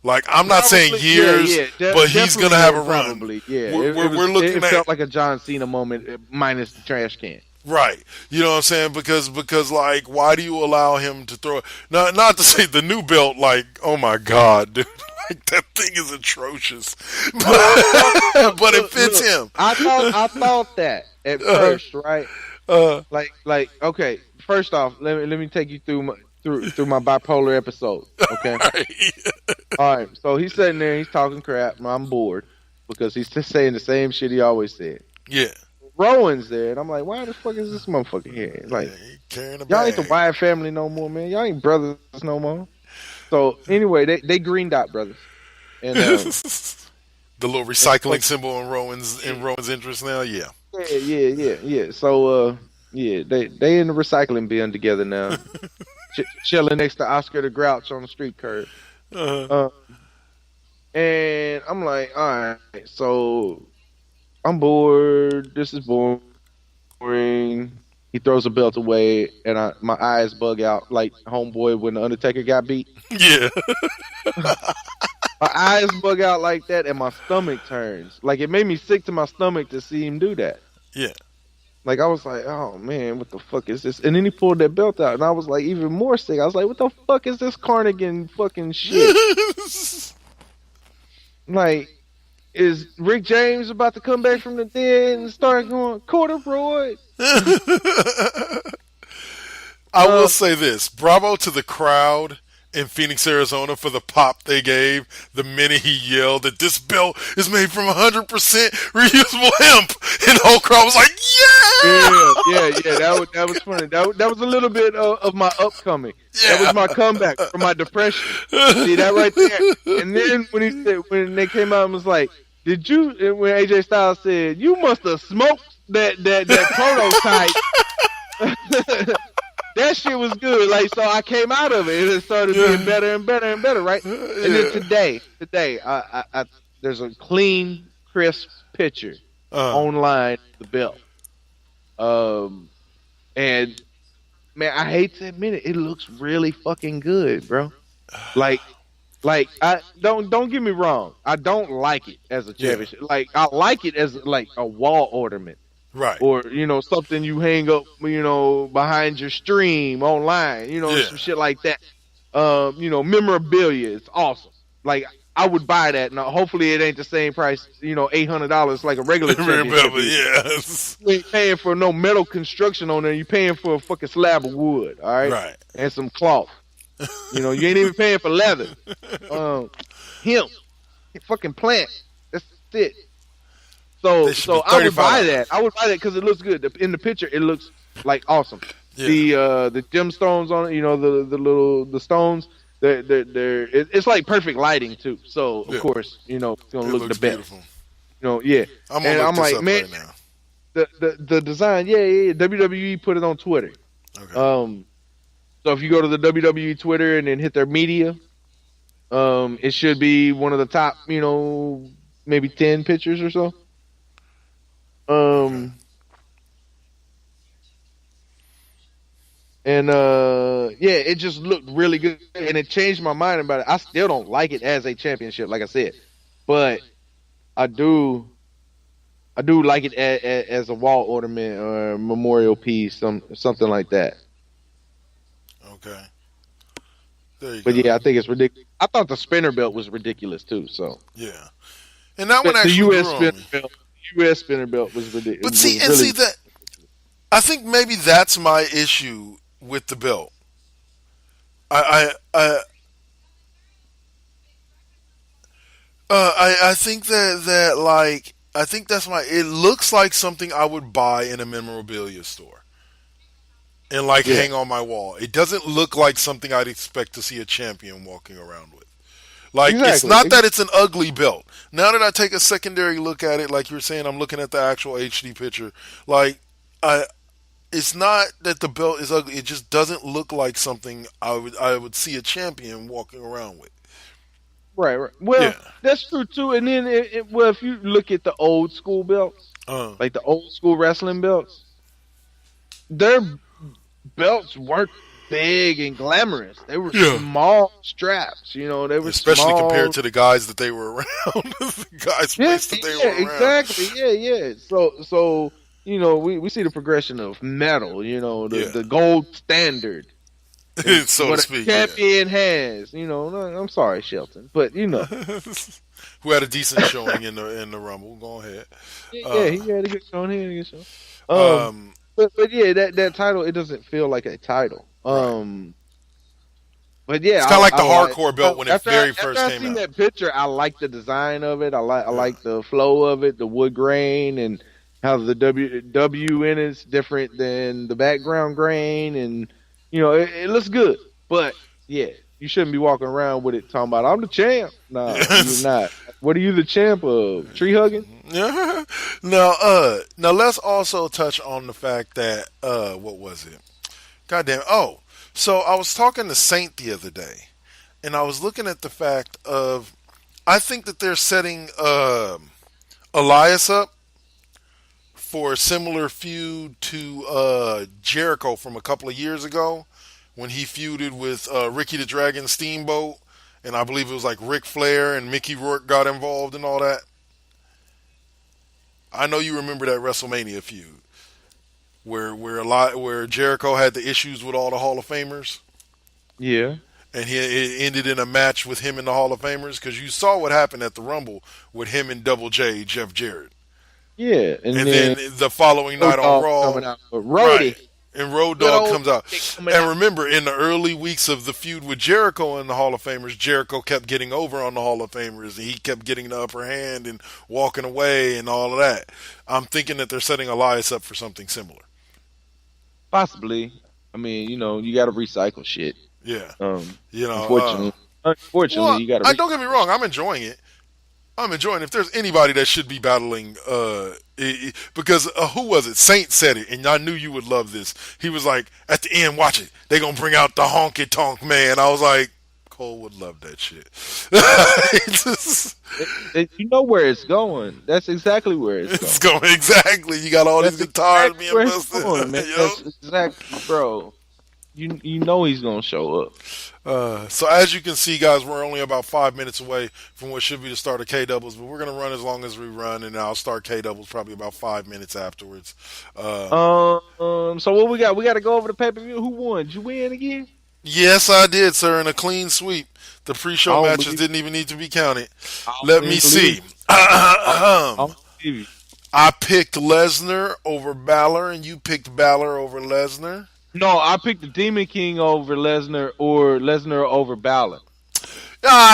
Like, I'm not saying years, but he's going to have a run. Probably, yeah. We're looking it felt like a John Cena moment, minus the trash can. Right. You know what I'm saying? Because like, why do you allow him to throw it? Not to say the new belt, like, oh my God, dude. Like, that thing is atrocious. But it fits him. I thought that at first, right? Like, okay, first off, let me take you through my bipolar episode, okay? All right, so he's sitting there, he's talking crap, and I'm bored because he's just saying the same shit he always said. Yeah. Rowan's there, and I'm like, why the fuck is this motherfucker here? Like, y'all ain't the Wyatt family no more, man. Y'all ain't brothers no more. So anyway, they Green Dot brothers, and the little recycling symbol in Rowan's interest now. Yeah. So they in the recycling bin together now, chilling next to Oscar the Grouch on the street curb. And I'm like, all right, so I'm bored. This is boring. He throws a belt away, and my eyes bug out like homeboy when the Undertaker got beat. Yeah. My eyes bug out like that, and my stomach turns. Like, it made me sick to my stomach to see him do that. Yeah. Like, I was like, oh man, what the fuck is this? And then he pulled that belt out, and I was like, even more sick. I was like, what the fuck is this Carnigan fucking shit? Like, is Rick James about to come back from the dead and start going corduroy? I will say this. Bravo to the crowd in Phoenix, Arizona for the pop they gave the minute he yelled that this belt is made from 100% reusable hemp. And the whole crowd was like, Yeah, that was funny. That was a little bit of my upcoming. Yeah. That was my comeback from my depression. See that right there? And then when they came out and was like, when AJ Styles said, you must have smoked that prototype. That shit was good. Like, so I came out of it, and it started being better and better and better, right? And then today, I there's a clean, crisp picture online of the belt. And man, I hate to admit it looks really fucking good, bro. Like I don't get me wrong. I don't like it as a championship. Yeah. Like, I like it as like a wall ornament. Right. Or, something you hang up, behind your stream online, some shit like that. Memorabilia is awesome. Like, I would buy that. Now, hopefully it ain't the same price, $800 like a regular championship. Yes. You ain't paying for no metal construction on there. You're paying for a fucking slab of wood, all right? Right. And some cloth. You know, you ain't even paying for leather. Hemp, fucking plant. That's it. They So, should be I would buy $35. that. I would buy that because it looks good. In the picture, it looks like awesome. Yeah. The gemstones on it, you know, the stones. It's like perfect lighting too. So of Yeah. course, you know, it's gonna It look looks the best. beautiful. You know, yeah. I'm gonna And look I'm this like, up man, right now. the design, yeah. WWE put it on Twitter. Okay. So if you go to the WWE Twitter and then hit their media, it should be one of the top, you know, maybe 10 pictures or so. Okay. And yeah, it just looked really good, and it changed my mind about it. I still don't like it as a championship, like I said, but I do like it as a wall ornament or a memorial piece, something like that. Okay. There you But go. yeah, I think it's ridiculous. I thought the spinner belt was ridiculous too. So Yeah. And that one the actually U.S. grew on spinner me. belt, U.S. spinner belt was ridiculous. But see that I think maybe that's my issue with the belt. I think that like I think that's my. It looks like something I would buy in a memorabilia store and like Yeah. hang on my wall. It doesn't look like something I'd expect to see a champion walking around with. Like it's Exactly. not that it's an ugly belt. Now that I take a secondary look at it, like you were saying, I'm looking at the actual HD picture. Like I, it's not that the belt is ugly. It just doesn't look like something I would see a champion walking around with. Right. Well, Yeah. that's true too. And then, well, if you look at the old school belts, like the old school wrestling belts, their belts weren't big and glamorous. They were Yeah. small straps. You know, they were Especially small. compared to the guys that they were around, the guys' waist that they were around. exactly. Yeah. So you know, we see the progression of metal. You know, the gold standard. So what to a speak. champion has. You know, I'm sorry, Shelton, but you know, Who had a decent showing in the Rumble. Go ahead. yeah, he had a good show. He had a good show. Um, But yeah, that title, it doesn't feel like a title. Right. But yeah, it's kind of like the hardcore belt when it very first after I came seen out. that picture, I like the design of it. I like the flow of it, the wood grain, and how the W in it's different than the background grain, and you know it looks good. But yeah, you shouldn't be walking around with it talking about I'm the champ. No, you're not. What are you the champ of? Tree hugging? Now let's also touch on the fact that what was it? Goddamn. Oh, so I was talking to Saint the other day, and I was looking at the fact of I think that they're setting Elias up for a similar feud to Jericho from a couple of years ago when he feuded with Ricky the Dragon Steamboat, and I believe it was like Ric Flair and Mickey Rourke got involved and all that. I know you remember that WrestleMania feud where Jericho had the issues with all the Hall of Famers. Yeah. And it ended in a match with him and the Hall of Famers because you saw what happened at the Rumble with him and Double J, Jeff Jarrett. Yeah, And then the following night on Raw, coming out with Rhodey. right, and Road Dogg comes out. And remember, in the early weeks of the feud with Jericho and the Hall of Famers, Jericho kept getting over on the Hall of Famers. And he kept getting the upper hand and walking away and all of that. I'm thinking that they're setting Elias up for something similar. Possibly. I mean, you know, you got to recycle shit. Yeah. You know, unfortunately, well, you got to. Don't get me wrong. I'm enjoying it. If there's anybody that should be battling, because who was it? Saint said it, and I knew you would love this. He was like, at the end, watch it. They're going to bring out the honky tonk man. I was like, Cole would love that shit. You know where it's going. That's exactly where it's going. Exactly. You got all these guitars being busted. That's exactly, bro. You know he's going to show up. So as you can see, guys, we're only about 5 minutes away from what should be the start of K-Doubles, but we're going to run as long as we run, and I'll start K-Doubles probably about 5 minutes afterwards. So what we got? We got to go over the pay-per-view. Who won? Did you win again? Yes, I did, sir, in a clean sweep. The pre-show matches didn't even need to be counted. Let me see. I picked Lesnar over Balor, and you picked Balor over Lesnar. No, I picked the Demon King over Lesnar or Lesnar over Balor.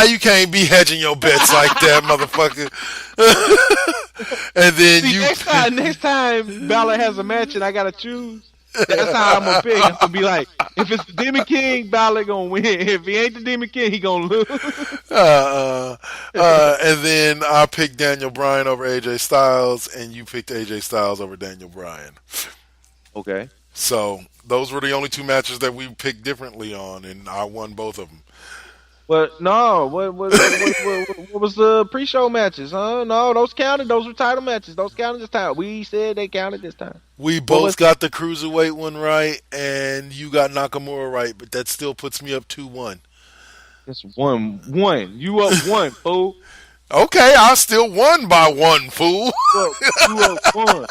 You can't be hedging your bets like that, motherfucker. And then See, next time Balor has a match and I gotta choose, that's how I'm gonna pick. I'm gonna be like, if it's the Demon King, Balor gonna win. If he ain't the Demon King, he gonna lose. And then I picked Daniel Bryan over AJ Styles, and you picked AJ Styles over Daniel Bryan. Okay. So those were the only two matches that we picked differently on, and I won both of them. But no, what was the pre-show matches? Huh? No, those counted. Those were title matches. Those counted this time. We said they counted this time. We both got the cruiserweight one right, and you got Nakamura right, but that still puts me up 2-1. It's 1-1. You up 1, fool. Okay, I still won by 1, fool. You up 1.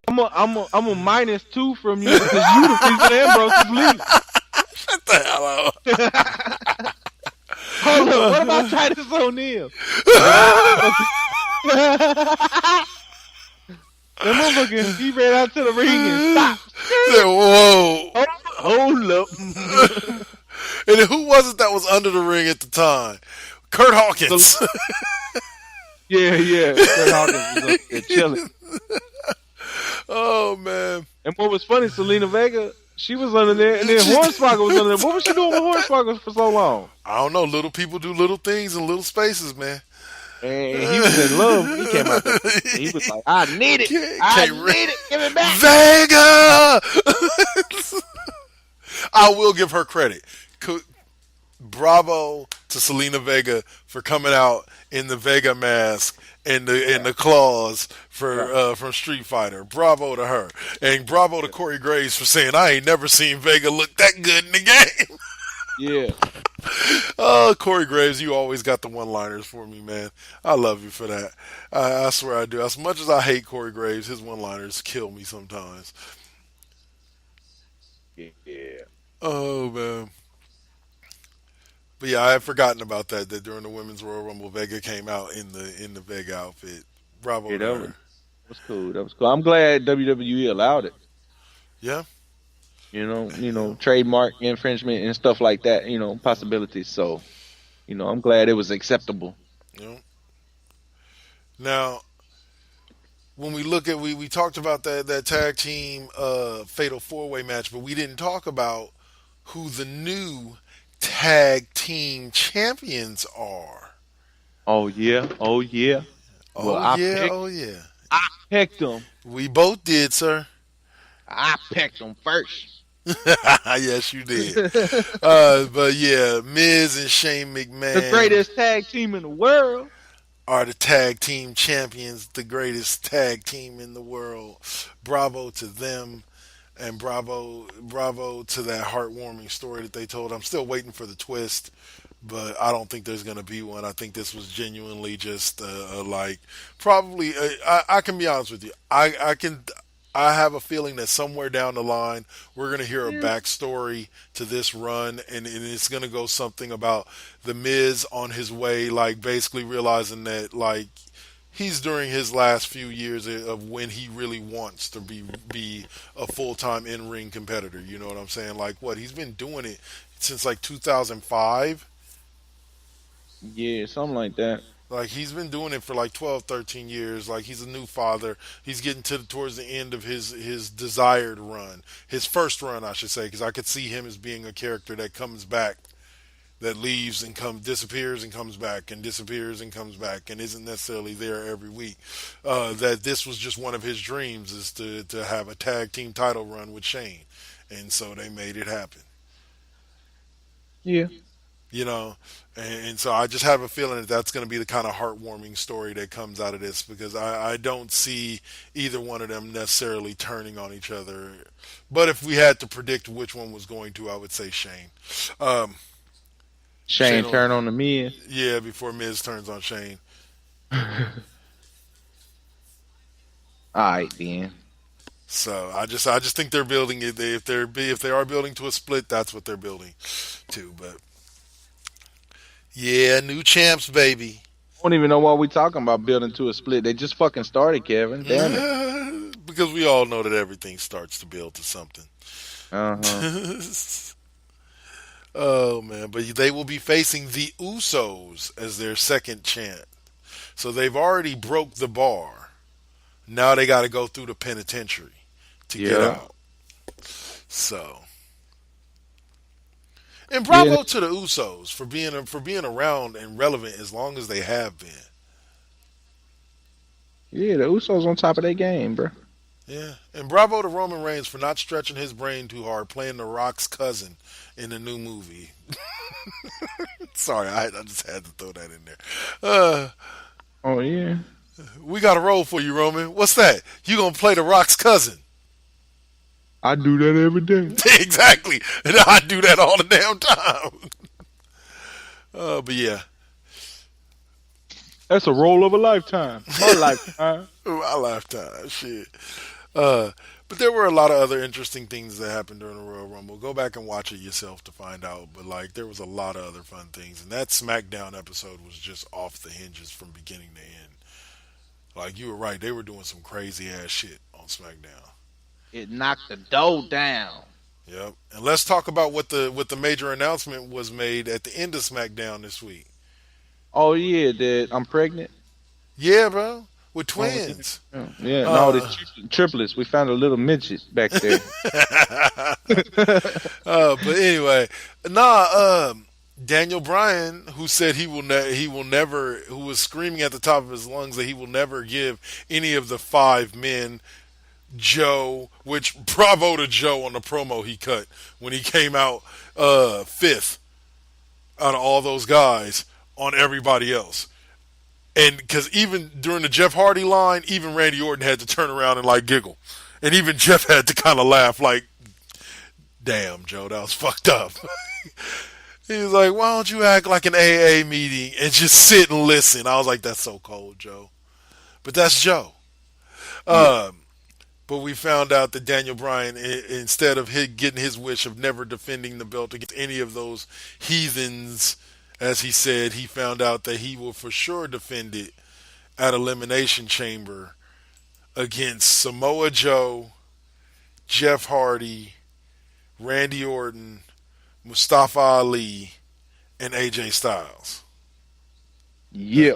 I'm a -2 from you because you the reason Ambrose leave. Shut the hell up. Hold on, what about Titus O'Neil? That motherfucker, he ran out to the ring and stopped. Whoa. Hold up. And who was it that was under the ring at the time? Kurt Hawkins. Yeah. Kurt Hawkins was up there chilling. Oh, man. And what was funny, Selena Vega, she was under there, and then Hornswoggle was under there. What was she doing with Hornswoggle for so long? I don't know. Little people do little things in little spaces, man. And he was in love. He came out there. He was like, I need it. I need it. Give it back. Vega! I will give her credit. Bravo to Selena Vega for coming out in the Vega mask and the claws from Street Fighter. Bravo to her. And bravo to Corey Graves for saying, I ain't never seen Vega look that good in the game. Yeah. Oh, Corey Graves, you always got the one-liners for me, man. I love you for that. I swear I do. As much as I hate Corey Graves, his one-liners kill me sometimes. Yeah. Oh, man. But yeah, I had forgotten about that during the Women's Royal Rumble, Vega came out in the Vega outfit. Bravo to her. That was cool. That was cool. I'm glad WWE allowed it. Yeah. You know, trademark infringement and stuff like that, possibilities. So, I'm glad it was acceptable. Yeah. Now, when we look at, we talked about that tag team fatal 4-way match, but we didn't talk about who the new tag team champions are. Oh yeah. Oh yeah. I picked them. We both did, sir. I picked them first. Yes, you did. But yeah, Miz and Shane McMahon, the greatest tag team in the world, are the tag team champions, the greatest tag team in the world. Bravo to them, and bravo to that heartwarming story that they told. I'm still waiting for the twist, but I don't think there's going to be one. I think this was genuinely just probably. I can be honest with you. I have a feeling that somewhere down the line we're going to hear a backstory to this run, and it's going to go something about the Miz on his way, basically realizing that he's during his last few years of when he really wants to be a full-time in-ring competitor. You know what I'm saying? He's been doing it since 2005. Yeah, something like that. He's been doing it for 12, 13 years. He's a new father. He's getting towards the end of his desired run. His first run, I should say, because I could see him as being a character that comes back, that leaves and disappears and comes back and disappears and comes back and isn't necessarily there every week. That this was just one of his dreams, is to have a tag team title run with Shane. And so they made it happen. Yeah. And so I just have a feeling that that's going to be the kind of heartwarming story that comes out of this, because I don't see either one of them necessarily turning on each other. But if we had to predict which one was going to, I would say Shane. Shane turn on the Miz. Yeah, before Miz turns on Shane. All right, then. So I just think they're building it. If they are building to a split, that's what they're building to. But yeah, new champs, baby. I don't even know why we talking about building to a split. They just fucking started, Kevin. Damn it. because we all know that everything starts to build to something. Uh-huh. Oh man, but they will be facing the Usos as their second chance. So they've already broke the bar. Now they got to go through the penitentiary to get Yeah. out. So, and Yeah. bravo to the Usos for being around and relevant as long as they have been. Yeah, the Usos on top of their game, bro. Yeah, and bravo to Roman Reigns for not stretching his brain too hard, playing The Rock's cousin in the new movie. Sorry, I just had to throw that in there. Oh yeah. We got a role for you, Roman. What's that? You gonna play The Rock's cousin? I do that every day. Exactly, and I do that all the damn time. But yeah, That's a role of a lifetime. My lifetime. my lifetime, shit. But there were a lot of other interesting things that happened during the Royal Rumble. Go back and watch it yourself to find out. But like, there was a lot of other fun things, and that SmackDown episode was just off the hinges from beginning to end. Like you were right, they were doing some crazy ass shit on SmackDown. It knocked the dough down. Yep. And let's talk about what the major announcement was made at the end of SmackDown this week. Oh yeah, that I'm pregnant. Yeah, bro, with Oh, twins. yeah, no, the triplets. We found a little midget back there. But anyway, Daniel Bryan, who said he will never, who was screaming at the top of his lungs that he will never give any of the five men Joe, which bravo to Joe on the promo he cut when he came out fifth out of all those guys on everybody else. And because even during the Jeff Hardy line, even Randy Orton had to turn around and like giggle. And even Jeff had to kind of laugh like, damn, Joe, that was fucked up. He was like, why don't you act like an AA meeting and just sit and listen? I was like, that's so cold, Joe. But that's Joe. But we found out that Daniel Bryan, instead of getting his wish of never defending the belt against any of those heathens, as he said, he found out that he will for sure defend it at Elimination Chamber against Samoa Joe, Jeff Hardy, Randy Orton, Mustafa Ali, and AJ Styles. Yeah.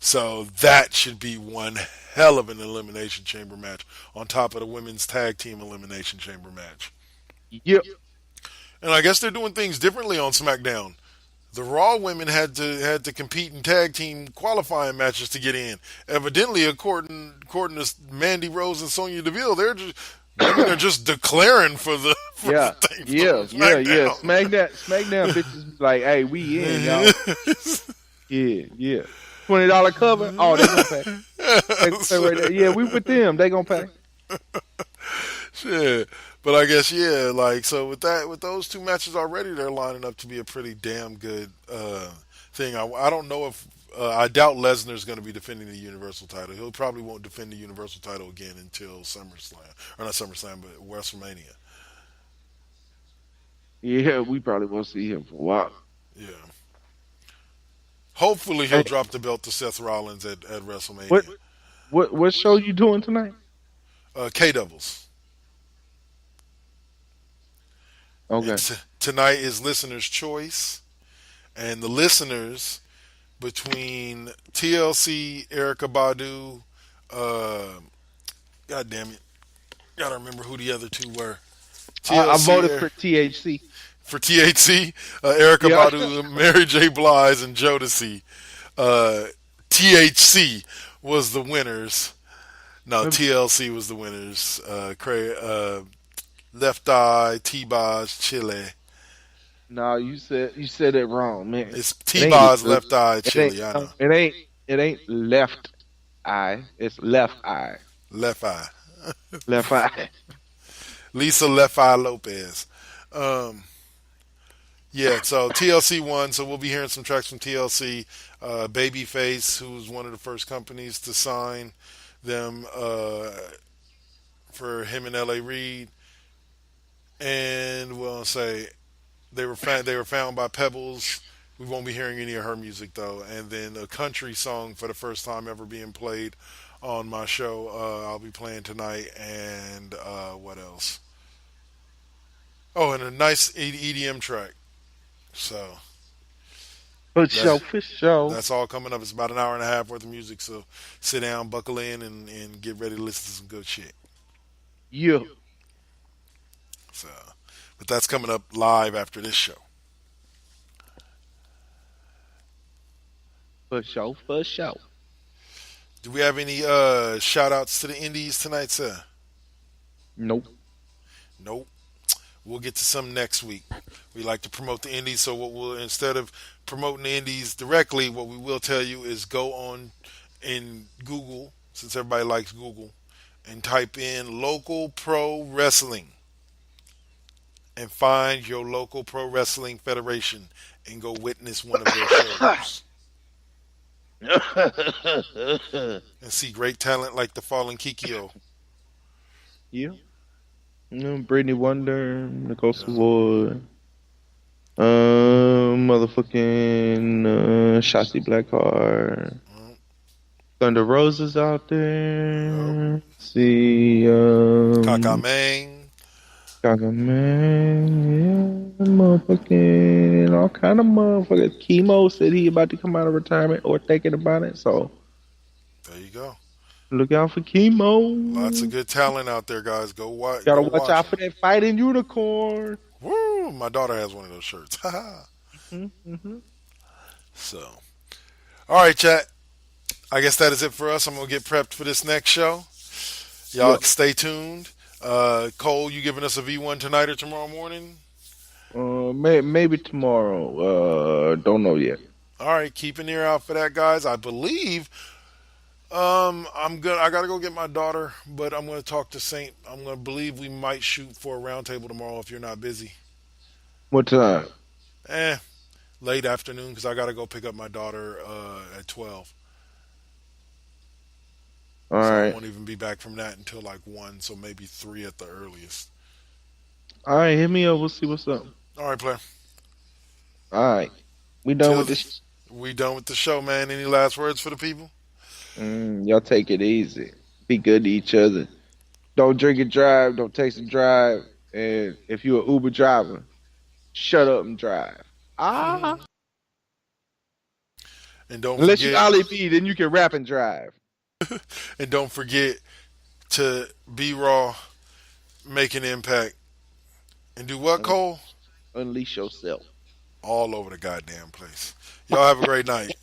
So that should be one hell of an Elimination Chamber match on top of the women's tag team Elimination Chamber match. Yep. And I guess they're doing things differently on SmackDown. The Raw women had to compete in tag team qualifying matches to get in. Evidently, according to Mandy Rose and Sonya Deville, women are just declaring for the Yeah. thing. Yeah. SmackDown. Smackdown bitches be like, hey, we in, y'all. Yeah. $20 cover. Oh, they gonna pay. They right there. Yeah, we with them. They gonna pay. Shit. But I guess like so with those two matches already, they're lining up to be a pretty damn good thing. I don't know if I doubt Lesnar's going to be defending the Universal title. He probably won't defend the Universal title again until SummerSlam, or not SummerSlam, but WrestleMania. Yeah, we probably won't see him for a while. Yeah. Hopefully he'll drop the belt to Seth Rollins at WrestleMania. What show you doing tonight? K-Doubles. Okay. Tonight is listener's choice, and the listeners between TLC, Erica Badu, God damn it, gotta remember who the other two were. I voted for THC. For THC, Erica Badu, Mary J. Blige, and Jodeci. THC was the winners. No, TLC was the winners. Left Eye, T-Boz, Chile. No, you said it wrong, man. It's T-Boz, Left Eye, Chile. I know. It ain't left eye. It's left eye. Left Eye. Left eye. Lisa Left Eye Lopez. Yeah, so TLC won, so we'll be hearing some tracks from TLC. Babyface, who was one of the first companies to sign them for him and L.A. Reid. And we'll say they were found by Pebbles. We won't be hearing any of her music though. And then a country song for the first time ever being played on my show. I'll be playing tonight, and what else? Oh, and a nice EDM track. So For that sure, for sure. that's all coming up. It's about an hour and a half worth of music. So sit down, buckle in, and get ready to listen to some good shit. Yeah, So, but that's coming up live after this show. for sure, for sure. Do we have any shout outs to the indies tonight, sir? Nope. Nope. We'll get to some next week. We like to promote the indies, so what we'll instead of promoting the indies directly, what we will tell you is go on in Google, since everybody likes Google, and type in local pro wrestling and find your local pro wrestling federation and go witness one of their shows and see great talent like the Fallen Kikyo. Yeah. Brittany Wonder, Nicole Yeah. Savoy, motherfucking Shotzi Blackheart, Mm, Thunder Roses out yep. there. See, Kakamang. Gaga Man, yeah, motherfucking all kind of motherfuckers. Chemo said he about to come out of retirement or thinking about it, so There you go. look out for Lots of Chemo. good talent out there, guys. Go watch. Gotta Go watch watch out them. for that fighting unicorn. Woo! My daughter has one of those shirts. Mm-hmm. So, all right, chat. I guess that is it for us. I'm gonna get prepped for this next show. Y'all Yep. stay tuned. Cole, you giving us a V1 tonight or tomorrow morning? Maybe tomorrow. Don't know yet. All right, keep an ear out for that, guys. I believe I'm good. I gotta go get my daughter, but I'm gonna talk to Saint. I'm gonna believe we might shoot for a roundtable tomorrow if you're not busy. What time? Eh, late afternoon because I gotta go pick up my daughter at 12. All So I right. won't even be back from that until like 1, so maybe 3 at the earliest. All right. Hit me up. We'll see what's up. All right, player. All right. We done Till with this. we done with the show, man. Any last words for the people? Y'all take it easy. Be good to each other. Don't drink and drive. Don't text and drive. And if you're an Uber driver, shut up and drive. Ah. And don't Unless you forget, Ali B, then you can rap and drive. and don't forget to be raw, make an impact, and do what, Cole? Unleash yourself. All over the goddamn place. Y'all have a great night.